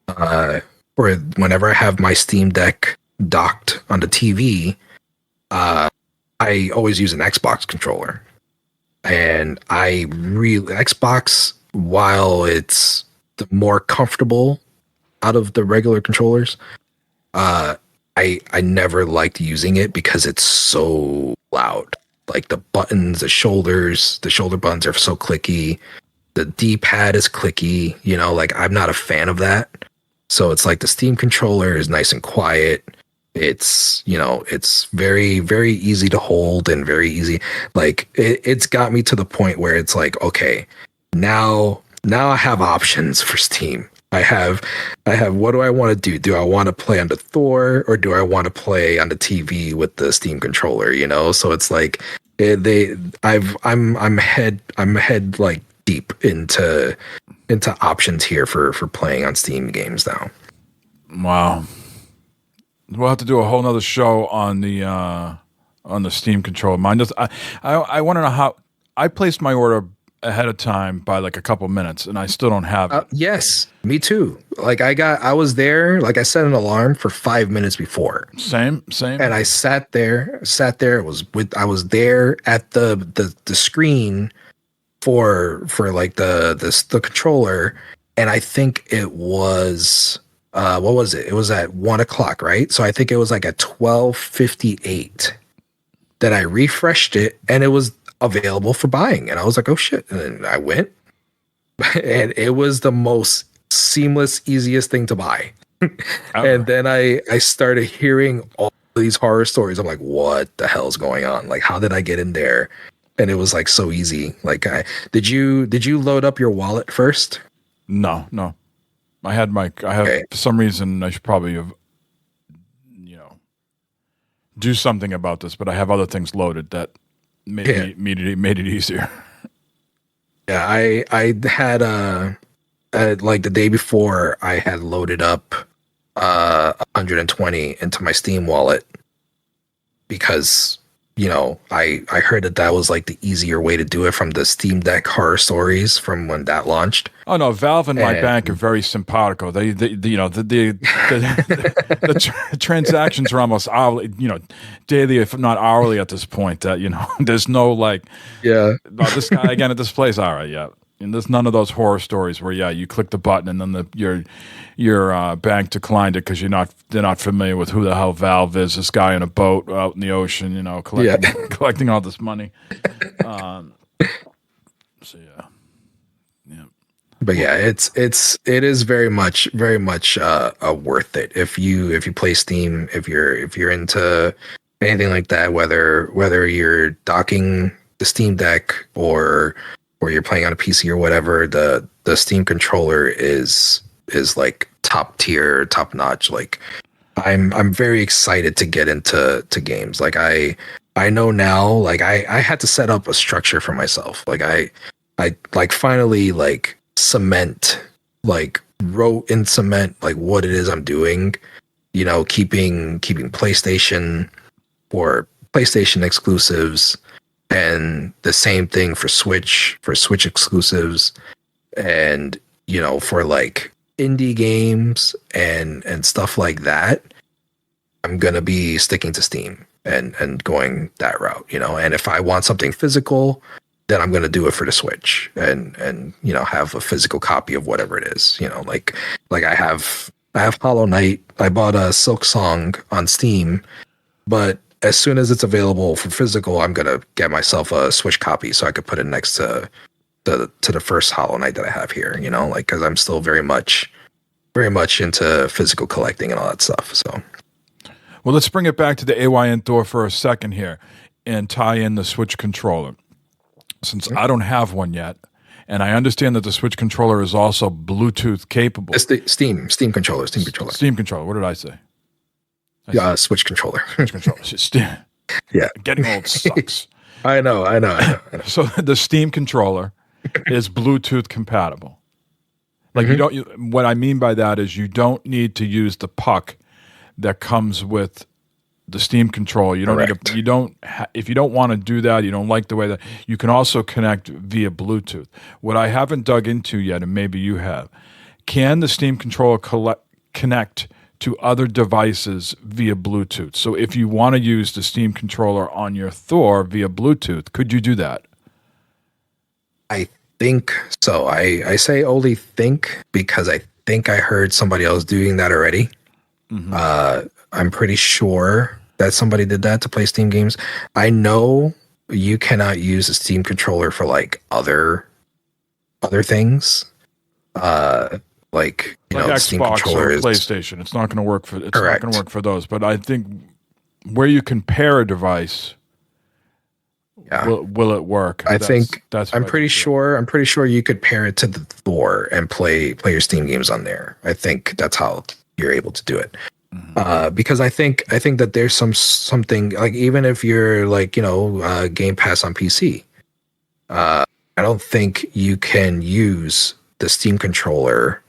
Where whenever I have my Steam Deck docked on the TV, I always use an Xbox controller. And Xbox, while it's the more comfortable out of the regular controllers, I never liked using it because it's so loud. Like the buttons, the shoulder buttons are so clicky. The D-pad is clicky, like I'm not a fan of that. So it's like the Steam controller is nice and quiet. It's, it's very, very easy to hold and very easy. Like it's got me to the point where it's like, okay, now I have options for Steam. I have what do I want to do? Do I want to play on the Thor or do I want to play on the TV with the Steam controller, So it's like I'm head like deep into options here for playing on Steam games now. Wow. We'll have to do a whole nother show on the Steam controller. Mine just I want to know how I placed my order ahead of time by like a couple minutes and I still don't have it. Yes, me too. Like I was there, like I set an alarm for 5 minutes before. Same. And I sat there. I was there at the screen for like the controller, and I think it was what was it? It was at 1 o'clock, right? So I think it was like at 12:58 that I refreshed it and it was available for buying. And I was like, oh shit. And then I went and it was the most seamless, easiest thing to buy. And then I started hearing all these horror stories. I'm like, what the hell's going on? Like, how did I get in there? And it was like so easy. Like, did you load up your wallet first? No. I have okay. For some reason I should probably have, do something about this, but I have other things loaded that made it easier. Yeah, I had like the day before I had loaded up 120 into my Steam wallet because I heard that was like the easier way to do it from the Steam Deck horror stories from when that launched. Oh no, Valve and my bank are very simpatico. They the transactions are almost hourly, daily if not hourly at this point. That there's no like, this guy again at this place. All right, yeah. And there's none of those horror stories where you click the button and then your bank declined it because they're not familiar with who the hell Valve is. This guy in a boat out in the ocean, collecting all this money. So yeah. But yeah, it is very much worth it if you play Steam, if you're into anything like that, whether you're docking the Steam Deck or you're playing on a PC or whatever, the Steam controller is like top tier, top notch. Like I'm very excited to get into games. Like I know now, like I had to set up a structure for myself. Like I like finally like wrote in cement like what it is I'm doing, keeping PlayStation or PlayStation exclusives, and the same thing for Switch exclusives, and for like indie games and stuff like that. I'm gonna be sticking to Steam and going that route, and if I want something physical, then I'm gonna do it for the Switch and have a physical copy of whatever it is. Like I have Hollow Knight. I bought a Silk Song on Steam, but as soon as it's available for physical, I'm gonna get myself a Switch copy so I could put it next to the first Hollow Knight that I have here. Like because I'm still very much into physical collecting and all that stuff. So, well, let's bring it back to the AYN Thor for a second here and tie in the Switch controller. Since I don't have one yet, and I understand that the Switch controller is also Bluetooth capable. It's the Steam controller. Steam controller. What did I say? Switch controller. Switch controller. Yeah. Getting old sucks. I know. So the Steam controller is Bluetooth compatible. Like what I mean by that is you don't need to use the puck that comes with the Steam controller. You don't need if you don't want to do that, you don't like the way that, you can also connect via Bluetooth. What I haven't dug into yet, and maybe you have, can the Steam controller connect to other devices via Bluetooth? So if you want to use the Steam controller on your Thor via Bluetooth, could you do that? I think so. I say only think because I think I heard somebody else doing that already. I'm pretty sure that somebody did that to play Steam games. I know you cannot use a Steam controller for like other things. Like Xbox Steam controller or PlayStation. It's not going to work for not going to work for those. But I think where you can pair a device, will it work? I'm pretty sure you could pair it to the Thor and play your Steam games on there. I think that's how you're able to do it. Because I think that there's something like, even if you're like Game Pass on PC, I don't think you can use the Steam controller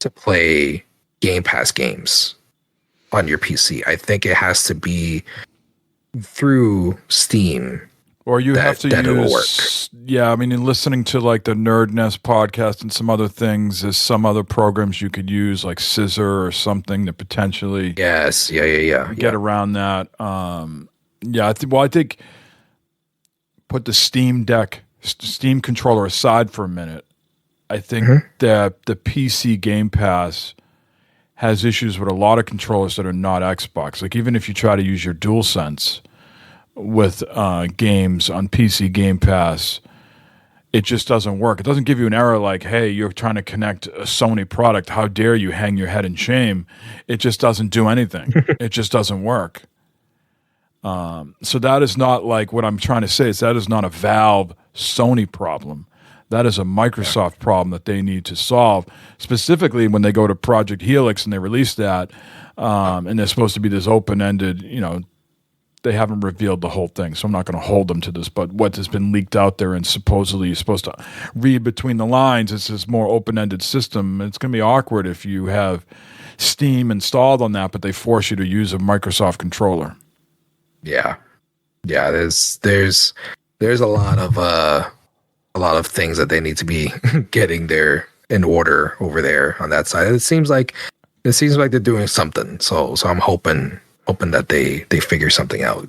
to play Game Pass games on your PC. I think it has to be through Steam, or you have to use. It'll work. Yeah, I mean, in listening to like the Nerd Nest podcast and some other things, there's some other programs you could use, like Scissor or something, to potentially get around that. I think put the Steam controller aside for a minute. I think that the PC Game Pass has issues with a lot of controllers that are not Xbox. Like even if you try to use your DualSense with games on PC Game Pass, it just doesn't work. It doesn't give you an error like, hey, you're trying to connect a Sony product. How dare you hang your head in shame? It just doesn't do anything. It just doesn't work. So that is not like what I'm trying to say is that is not a Valve Sony problem. That is a Microsoft problem that they need to solve, specifically when they go to Project Helix and they release that, and they're supposed to be this open-ended, they haven't revealed the whole thing, so I'm not going to hold them to this, but what has been leaked out there and supposedly you're supposed to read between the lines, it's this more open-ended system. It's going to be awkward if you have Steam installed on that, but they force you to use a Microsoft controller. Yeah. There's a lot of things that they need to be getting there in order over there on that side. It seems like they're doing something. So I'm hoping that they figure something out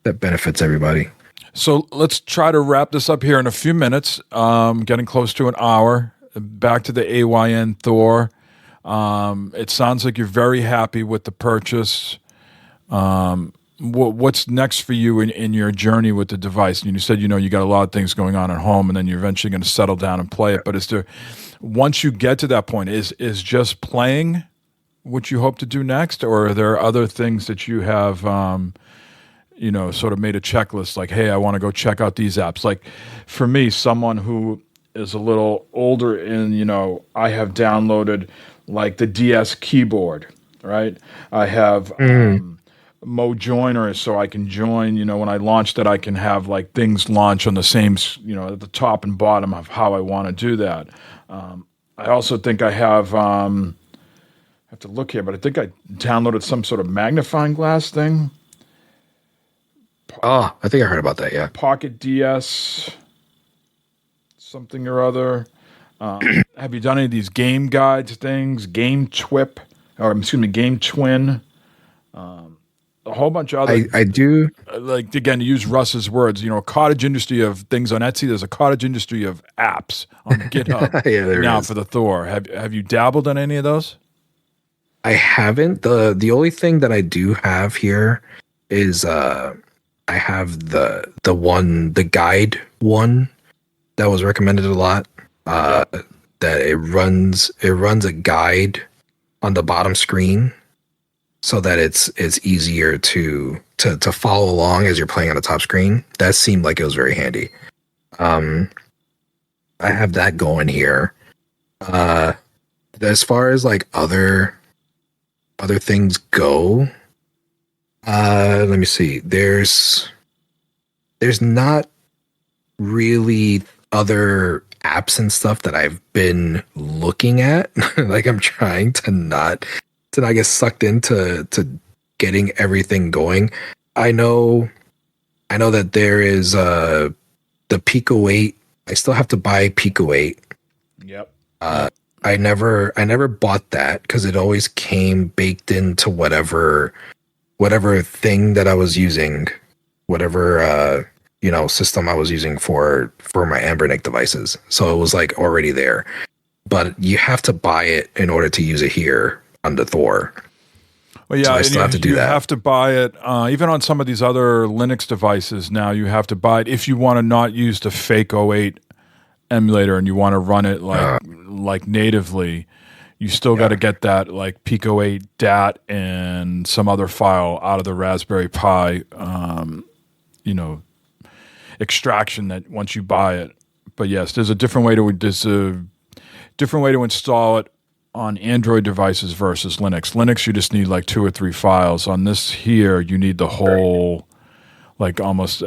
that benefits everybody. So let's try to wrap this up here in a few minutes. Getting close to an hour. Back to the AYN Thor. It sounds like you're very happy with the purchase. What's next for you in your journey with the device? And you said, you got a lot of things going on at home, and then you're eventually going to settle down and play it. But is there, once you get to that point, is just playing what you hope to do next, or are there other things that you have, sort of made a checklist like, hey, I want to go check out these apps? Like for me, someone who is a little older I have downloaded like the DS keyboard, right? I have Mo Joiner, so I can join, when I launch that, I can have like things launch on the same, at the top and bottom of how I want to do that. I also think I have to look here, but I think I downloaded some sort of magnifying glass thing. Oh, I think I heard about that. Yeah. Pocket DS, something or other. Have you done any of these game guides things? Game Twin. A whole bunch of other. I do. Like, again, to use Russ's words, a cottage industry of things on Etsy. There's a cottage industry of apps on GitHub now for the Thor. Have you dabbled in any of those? I haven't. The only thing that I do have here is I have the guide one that was recommended a lot. That it runs a guide on the bottom screen so that it's easier to follow along as you're playing on the top screen. That seemed like it was very handy. I have that going here. As far as like other things go, let me see. There's not really other apps and stuff that I've been looking at. Like I'm trying to not get sucked into getting everything going. I know that there is the Pico 8. I still have to buy Pico 8. Yep. I never bought that because it always came baked into whatever thing that I was using, whatever system I was using for my Ambernic devices. So it was like already there. But you have to buy it in order to use it here on the Thor. Well, yeah, so I still have to do that. You have to buy it even on some of these other Linux devices now. You have to buy it if you want to not use the fake '08 emulator and you want to run it like natively. You still got to get that like Pico 8 DAT and some other file out of the Raspberry Pi, extraction that once you buy it. But yes, there's a different way to install it on Android devices versus Linux. Linux, you just need like 2 or 3 files. On this here, you need the whole, like almost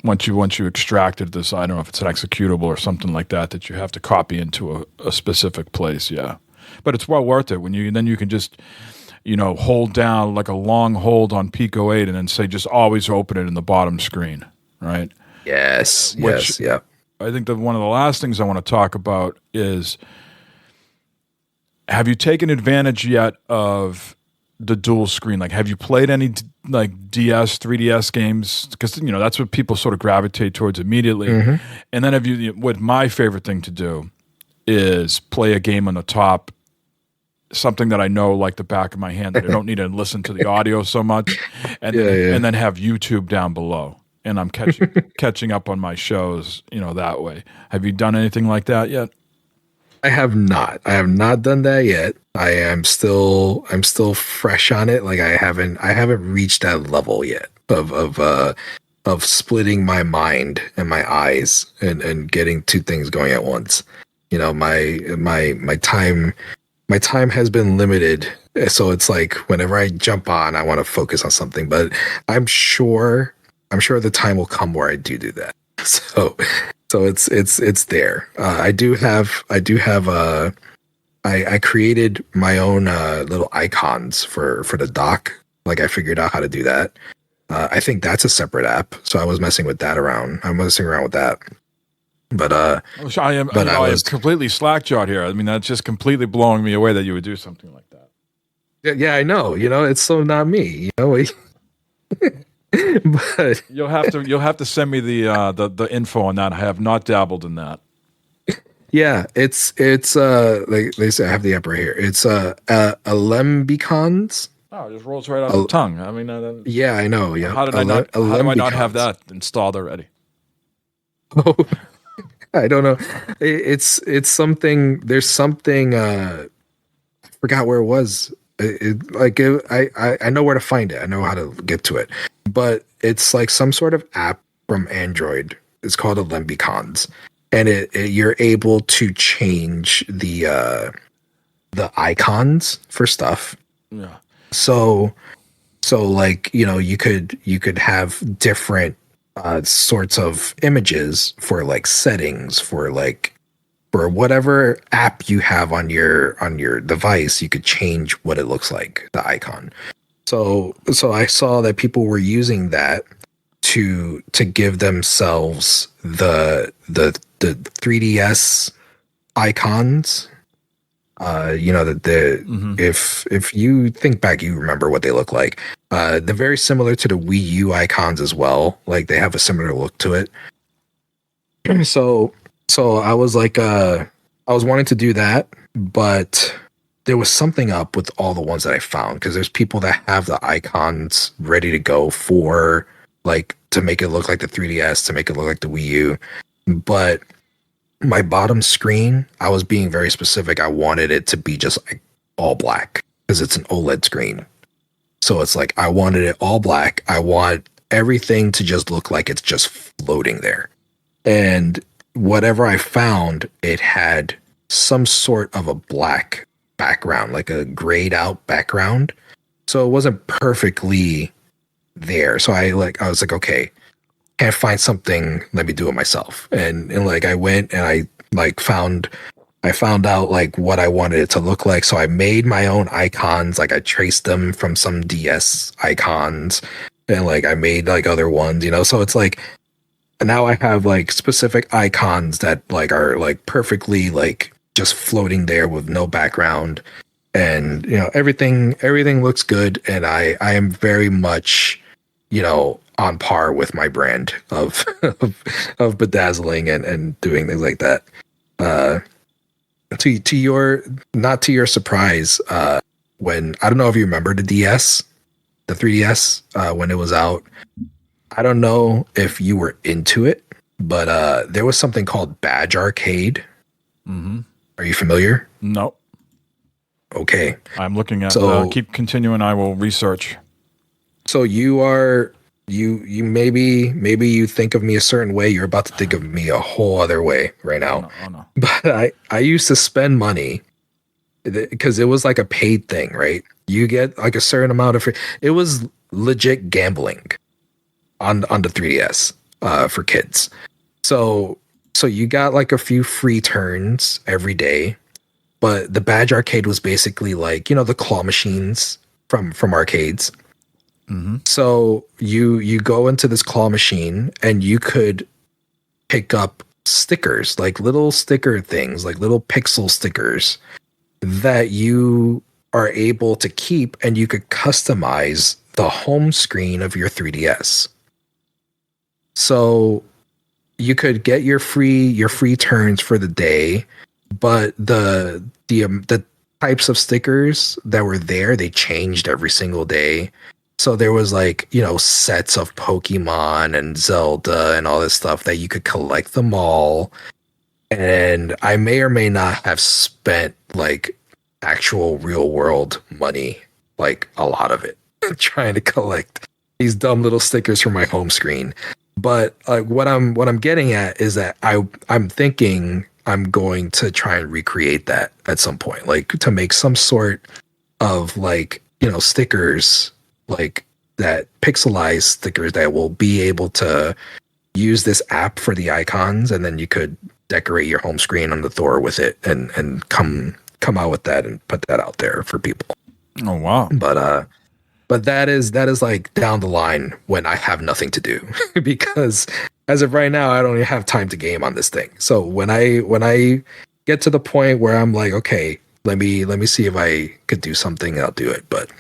once you extracted this, I don't know if it's an executable or something like that you have to copy into a specific place. Yeah, but it's well worth it when you can just hold down like a long hold on Pico 8 and then say just always open it in the bottom screen, right? Yes. Yeah. I think that one of the last things I want to talk about is, have you taken advantage yet of the dual screen? Like, have you played any like 3DS games? Because that's what people sort of gravitate towards immediately. Mm-hmm. And then what my favorite thing to do is play a game on the top something that I know like the back of my hand, that I don't need to listen to the audio so much, and then have YouTube down below, and I'm catching up on my shows, that way. Have you done anything like that yet? I have not. I have not done that yet. I'm still fresh on it. Like I haven't reached that level yet of splitting my mind and my eyes and getting two things going at once. My time has been limited. So it's like whenever I jump on, I want to focus on something, but I'm sure the time will come where I do that. So it's there. I created my own little icons for the dock. Like I figured out how to do that. I think that's a separate app. So I was messing with that around. I'm messing around with that. But I am completely slack-jawed here. I mean, that's just completely blowing me away that you would do something like that. Yeah, I know. It's so not me. But you'll have to send me the info on that. I have not dabbled in that. Yeah, it's like they say, I have the app right here. It's Alembicons. Oh, it just rolls right out of the tongue. I mean, yeah, I know. Yeah, how do I not have that installed already? Oh, I don't know. It's something. There's something. I forgot where it was. I know where to find it. I know how to get to it. But it's like some sort of app from Android. It's called Alembicons, and you're able to change the icons for stuff. Yeah. So like you could have different sorts of images for like settings for whatever app you have on your device. You could change what it looks like, the icon. So I saw that people were using that to give themselves the 3DS icons. If you think back, you remember what they look like. They're very similar to the Wii U icons as well. Like they have a similar look to it. So I was like, I was wanting to do that, but there was something up with all the ones that I found, because there's people that have the icons ready to go for like to make it look like the 3DS, to make it look like the Wii U. But my bottom screen, I was being very specific. I wanted it to be just like all black because it's an OLED screen. So it's like I wanted it all black. I want everything to just look like it's just floating there. And whatever I found, it had some sort of a black background, like a grayed out background. So it wasn't perfectly there. So I was like, okay, can't find something, let me do it myself. And like I went and I found out like what I wanted it to look like. So I made my own icons. Like I traced them from some DS icons, and like I made like other ones, so it's like now I have like specific icons that like are like perfectly like just floating there with no background, and everything looks good. And I am very much on par with my brand of bedazzling and doing things like that. To your surprise, when I don't know if you remember the 3DS, when it was out, I don't know if you were into it, but there was something called Badge Arcade. Mm-hmm. Are you familiar? No. Okay. I'm looking at. Keep continuing. I will research. So you maybe you think of me a certain way. You're about to think of me a whole other way right now. Oh no. But I used to spend money because it was like a paid thing, right? You get like a certain amount of it was legit gambling on the 3DS for kids. So you got like a few free turns every day, but the Badge Arcade was basically like the claw machines from arcades. Mm-hmm. So you go into this claw machine and you could pick up stickers, like little sticker things, like little pixel stickers that you are able to keep, and you could customize the home screen of your 3DS. So you could get your free turns for the day, but the types of stickers that were there, they changed every single day. So there was like, you know, sets of Pokemon and Zelda and all this stuff that you could collect them all. And I may or may not have spent like actual real world money, like a lot of it, trying to collect these dumb little stickers for my home screen. But what I'm getting at is that I'm thinking I'm going to try and recreate that at some point, like to make some sort of like, you know, stickers like that, pixelized stickers that will be able to use this app for the icons, and then you could decorate your home screen on the Thor with it and come out with that and put that out there for people. Oh wow. But that is like down the line when I have nothing to do because as of right now I don't even have time to game on this thing. So when I get to the point where I'm like, okay, let me see if I could do something, I'll do it. But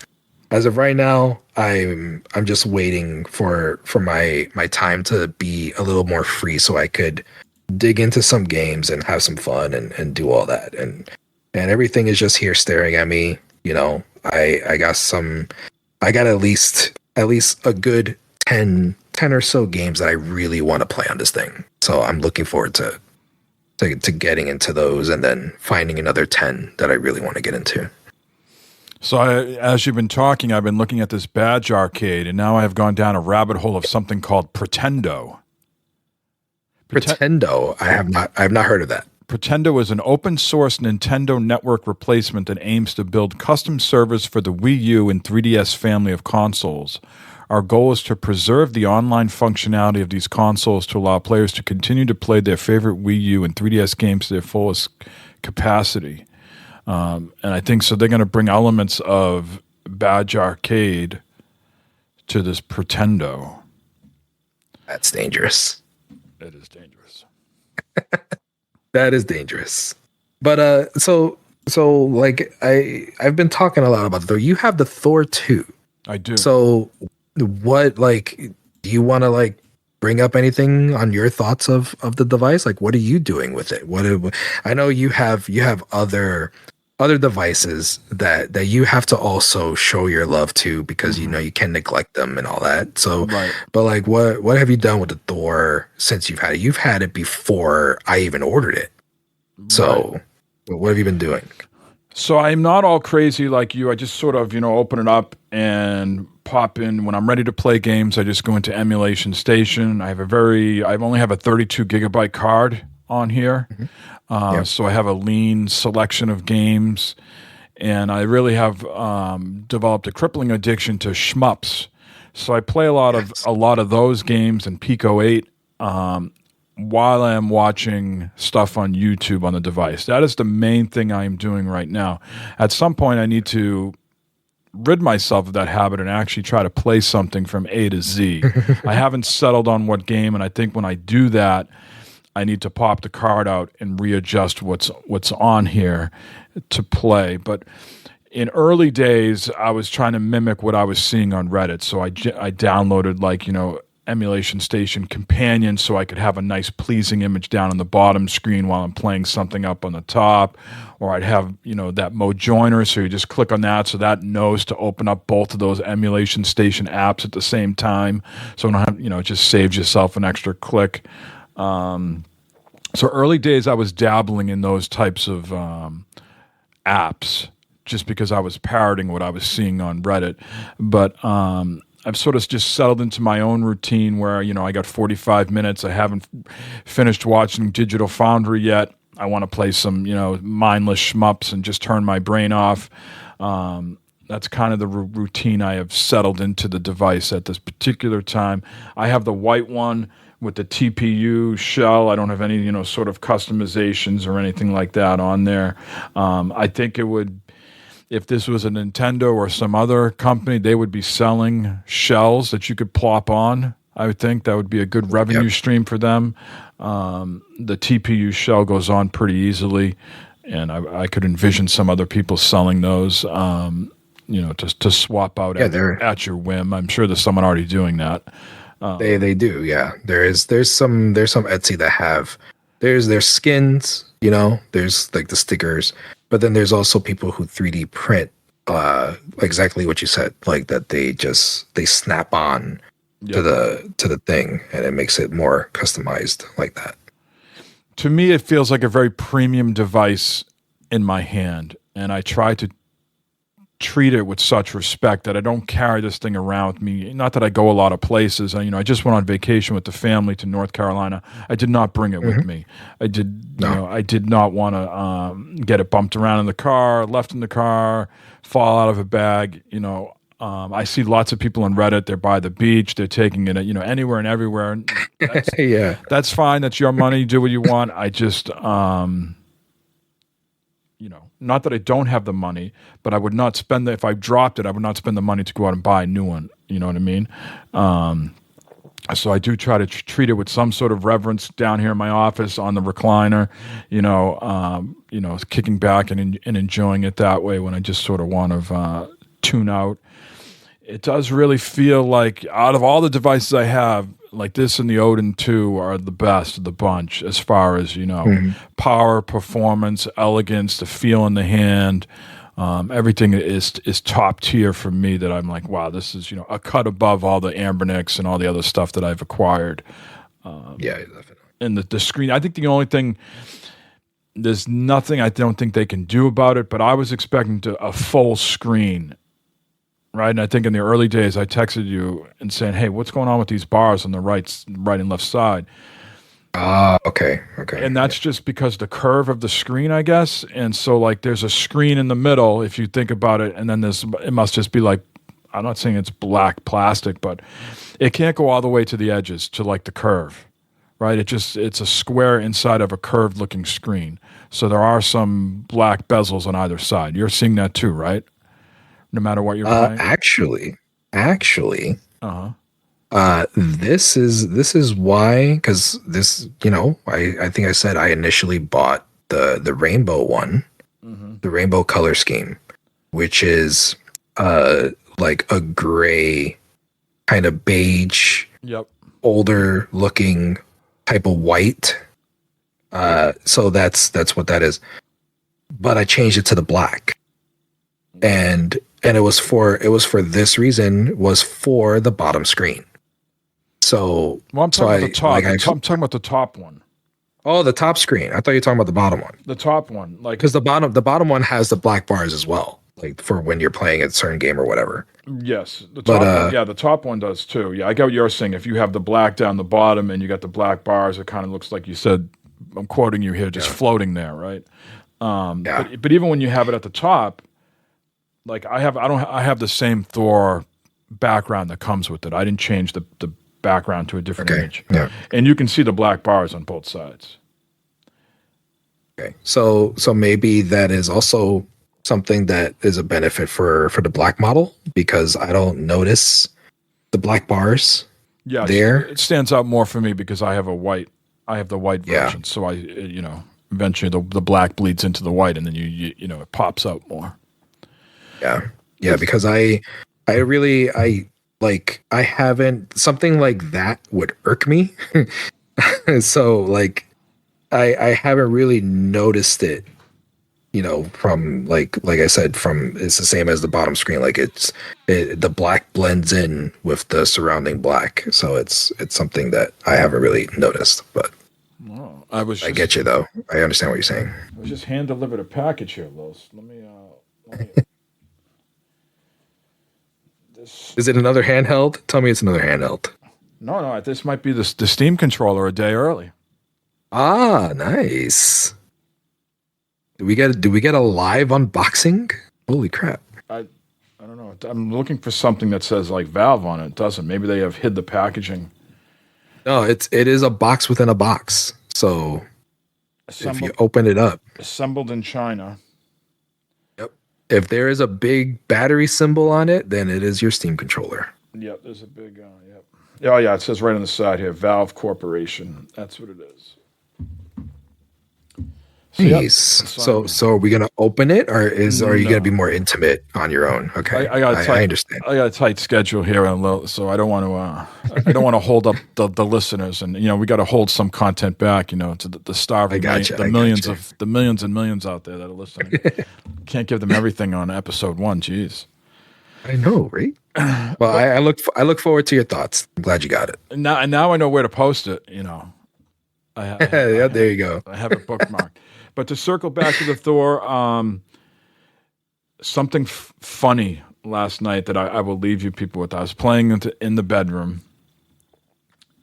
as of right now, I'm just waiting for my time to be a little more free so I could dig into some games and have some fun and do all that. And everything is just here staring at me. You know, I got at least a good 10 or so games that I really want to play on this thing. So I'm looking forward to getting into those and then finding another 10 that I really want to get into. So as you've been talking, I've been looking at this badge arcade, and now I have gone down a rabbit hole of something called Pretendo. Pretendo? I have not heard of that. Pretendo is an open source Nintendo network replacement that aims to build custom servers for the Wii U and 3DS family of consoles. Our goal is to preserve the online functionality of these consoles to allow players to continue to play their favorite Wii U and 3DS games to their fullest capacity. And I think so they're going to bring elements of Badge Arcade to this Pretendo. That's dangerous. It is dangerous. That is dangerous. But so like I've been talking a lot about Thor. You have the Thor 2. I do. So what, like, do you want to like bring up anything on your thoughts of the device? Like, what are you doing with it? I know you have other devices that you have to also show your love to because you know you can neglect them and all that. So, right. But like, what have you done with the Thor since you've had it? You've had it before I even ordered it. So, right. What have you been doing? So I'm not all crazy like you. I just sort of, open it up and pop in when I'm ready to play games. I just go into Emulation Station. I only have a 32 gigabyte card on here. Mm-hmm. So I have a lean selection of games, and I really have developed a crippling addiction to shmups. So I play a lot of those games and Pico 8 while I am watching stuff on YouTube on the device. That is the main thing I am doing right now. At some point, I need to rid myself of that habit and actually try to play something from A to Z. I haven't settled on what game, and I think when I do that, I need to pop the card out and readjust what's on here to play. But in early days, I was trying to mimic what I was seeing on Reddit. So I downloaded Emulation Station Companion so I could have a nice pleasing image down on the bottom screen while I'm playing something up on the top. Or I'd have, that mode joiner, so you just click on that so that knows to open up both of those Emulation Station apps at the same time. So you don't have, it just saves yourself an extra click. So early days, I was dabbling in those types of apps just because I was parroting what I was seeing on Reddit. But I've sort of just settled into my own routine where, I got 45 minutes. I haven't finished watching Digital Foundry yet. I want to play some, mindless shmups and just turn my brain off. That's kind of the routine I have settled into the device at this particular time. I have the white one with the TPU shell. I don't have any, sort of customizations or anything like that on there. I think it would, if this was a Nintendo or some other company, they would be selling shells that you could plop on. I would think that would be a good revenue stream for them. The TPU shell goes on pretty easily, and I could envision some other people selling those, to swap out at your whim. I'm sure there's someone already doing that. They do, yeah. There's some Etsy that have there's skins, there's like the stickers, But then there's also people who 3D print exactly what you said, like that they snap on to Yep. the thing, and it makes it more customized like that. To me, it feels like a very premium device in my hand, and I try to treat it with such respect that I don't carry this thing around with me. Not that I go a lot of places. I just went on vacation with the family to North Carolina. I did not bring it with me. I did not want to get it bumped around in the car, left in the car, fall out of a bag. I see lots of people on Reddit. They're by the beach. They're taking it, anywhere and everywhere. And Yeah. that's fine. That's your money. Do what you want. I just, not that I don't have the money, but I would not spend if I dropped it, I would not spend the money to go out and buy a new one. You know what I mean? So I do try to treat it with some sort of reverence down here in my office on the recliner, kicking back and enjoying it that way when I just sort of want to tune out. It does really feel like out of all the devices I have, like this and the Odin 2 are the best of the bunch as far as, power, performance, elegance, the feel in the hand. Everything is top tier for me that I'm like, wow, this is, a cut above all the Ambernicks and all the other stuff that I've acquired. Yeah, definitely. And the screen, I think the only thing, there's nothing I don't think they can do about it, but I was expecting a full screen. Right, and I think in the early days, I texted you and saying, "Hey, what's going on with these bars on the right and left side?" Okay. And that's just because the curve of the screen, I guess. And so, like, there's a screen in the middle, if you think about it, and then it must just be like, I'm not saying it's black plastic, but it can't go all the way to the edges to like the curve, right? It's a square inside of a curved looking screen. So there are some black bezels on either side. You're seeing that too, right? No matter what you're buying? Actually, Uh-huh. this is why, because this, I think I said I initially bought the rainbow one, the rainbow color scheme, which is like a gray kind of beige, Yep. older looking type of white. So that's what that is. But I changed it to the black, and it was for this reason, was for the bottom screen. So, well, I'm talking about the top. Like I'm talking about the top one. Oh, the top screen. I thought you were talking about the bottom one. The top one, like, because the bottom one has the black bars as well, like for when you're playing a certain game or whatever. Yes, the top one, yeah, the top one does too. Yeah, I get what you're saying. If you have the black down the bottom and you got the black bars, it kind of looks like you said. I'm quoting you here, just floating there, right? But even when you have it at the top, like I have the same Thor background that comes with it. I didn't change the background to a different image. Yeah. And you can see the black bars on both sides. Okay. So maybe that is also something that is a benefit for the black model, because I don't notice the black bars. Yeah, there. It stands out more for me because I have the white version. So eventually the black bleeds into the white, and then you it pops out more. Yeah, because I haven't, something like that would irk me. So like I haven't really noticed it, from like I said, it's the same as the bottom screen. Like the black blends in with the surrounding black. So it's something that I haven't really noticed, but I get you though. I understand what you're saying. I was just hand delivered a package here, Los. Let me Is it another handheld? Tell me it's another handheld. No. This might be the Steam controller a day early. Ah, nice. Did we get a live unboxing? Holy crap! I don't know. I'm looking for something that says like Valve on it. It doesn't. Maybe they have hid the packaging. No, it is a box within a box. So if you open it up, assembled in China. If there is a big battery symbol on it, then it is your Steam controller. Yep, there's a big, yep. Oh, yeah, it says right on the side here, Valve Corporation. That's what it is. Nice. So, So are we gonna open it, or are you no. gonna be more intimate on your own? Okay, I got a tight, I understand. I got a tight schedule here, so I don't want to. I don't want to hold up the listeners, and we got to hold some content back, to the starving, the millions and millions out there that are listening. Can't give them everything on episode 1. Jeez. I know, right? Well, I look forward to your thoughts. I'm glad you got it. Now I know where to post it. There you go. I have it bookmarked. But to circle back to the Thor, something funny last night that I will leave you people with. I was playing in the bedroom,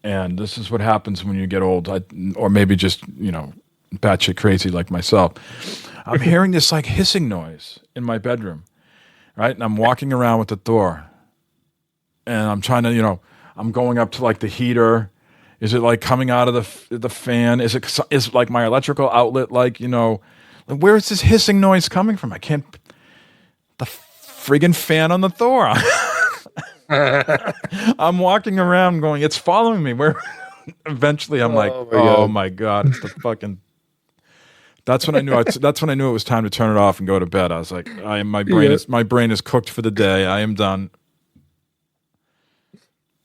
and this is what happens when you get old, or maybe just batshit crazy like myself. I'm hearing this like hissing noise in my bedroom, right? And I'm walking around with the Thor, and I'm trying to, I'm going up to like the heater. Is it like coming out of the fan? Is like my electrical outlet where is this hissing noise coming from? I can't. The friggin' fan on the Thor. I'm walking around going, it's following me. Where eventually I'm like, oh my god, it's the fucking. That's when I knew. That's when I knew it was time to turn it off and go to bed. I was like, my brain is cooked for the day. I am done.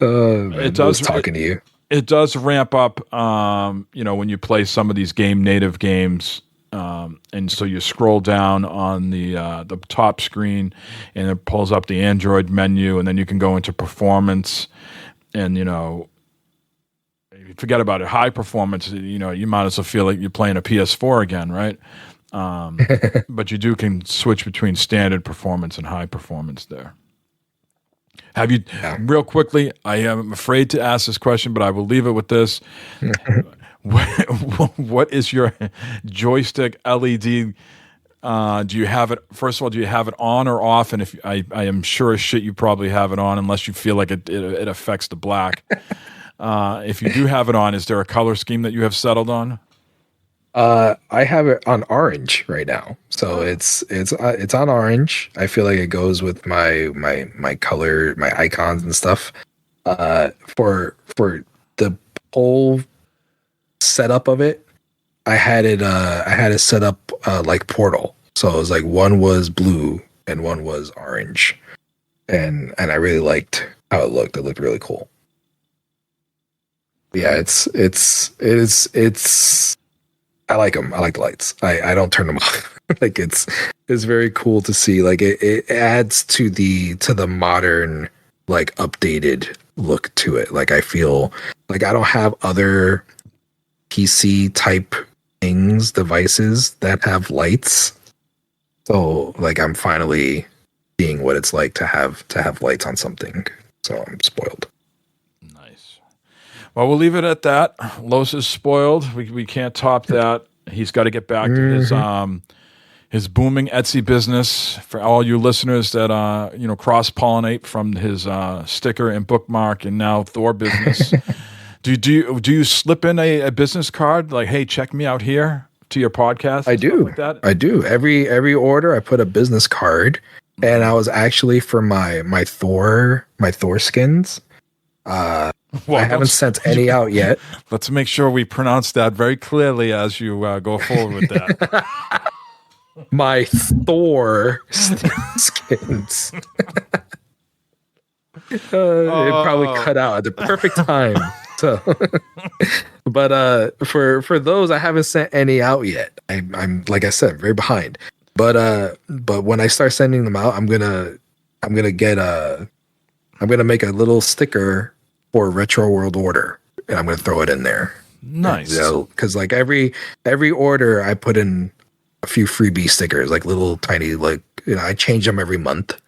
It does talking to you. It does ramp up, when you play some of these native games, and so you scroll down on the top screen, and it pulls up the Android menu, and then you can go into performance, and forget about it. High performance, you might as well feel like you're playing a PS4 again, right? But you can switch between standard performance and high performance there. Have you, real quickly, I am afraid to ask this question, but I will leave it with this. What is your joystick LED? Do you have it, first of all, do you have it on or off? And if I am sure as shit you probably have it on unless you feel like it affects the black. If you do have it on, is there a color scheme that you have settled on? I have it on orange right now, so it's on orange. I feel like it goes with my color, my icons and stuff. For the whole setup of it, I had it set up like Portal. So it was like one was blue and one was orange, and I really liked how it looked. It looked really cool. Yeah, it's. I like them. I like the lights. I don't turn them off. Like it's very cool to see. Like it adds to the modern, like updated look to it. Like I feel like I don't have other PC type devices that have lights. So like I'm finally seeing what it's like to have lights on something. So I'm spoiled. Well, we'll leave it at that. Los is spoiled. We can't top that. He's got to get back to his booming Etsy business. For all you listeners that cross pollinate from his sticker and bookmark and now Thor business. do you slip in a business card like, hey, check me out here to your podcast? I do. Like that? I do. Every order, I put a business card, and I was actually for my Thor skins. Well, I haven't sent any out yet. Let's make sure we pronounce that very clearly as you go forward with that. My Thor skins. It probably cut out at the perfect time. So, but for those, I haven't sent any out yet. I'm like I said, very behind. But when I start sending them out, I'm gonna make a little sticker for Retro World Order, and I'm going to throw it in there. Nice. Because like every order, I put in a few freebie stickers, like little tiny, like I change them every month.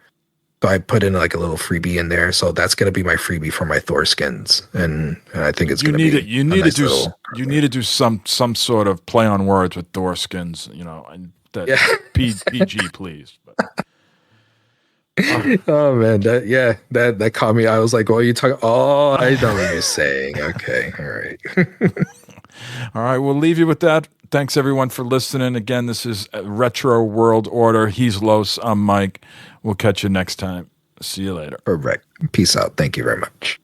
So I put in like a little freebie in there. So that's going to be my freebie for my Thor skins, and I think it's going to be. You need to do some sort of play on words with Thor skins, and that PG, please. But. Oh man, that caught me. I was like, "Well, you talking? Oh, I know what you're saying." Okay, all right, all right. We'll leave you with that. Thanks everyone for listening. Again, this is Retro World Order. He's Los. I'm Mike. We'll catch you next time. See you later. Perfect. Peace out. Thank you very much.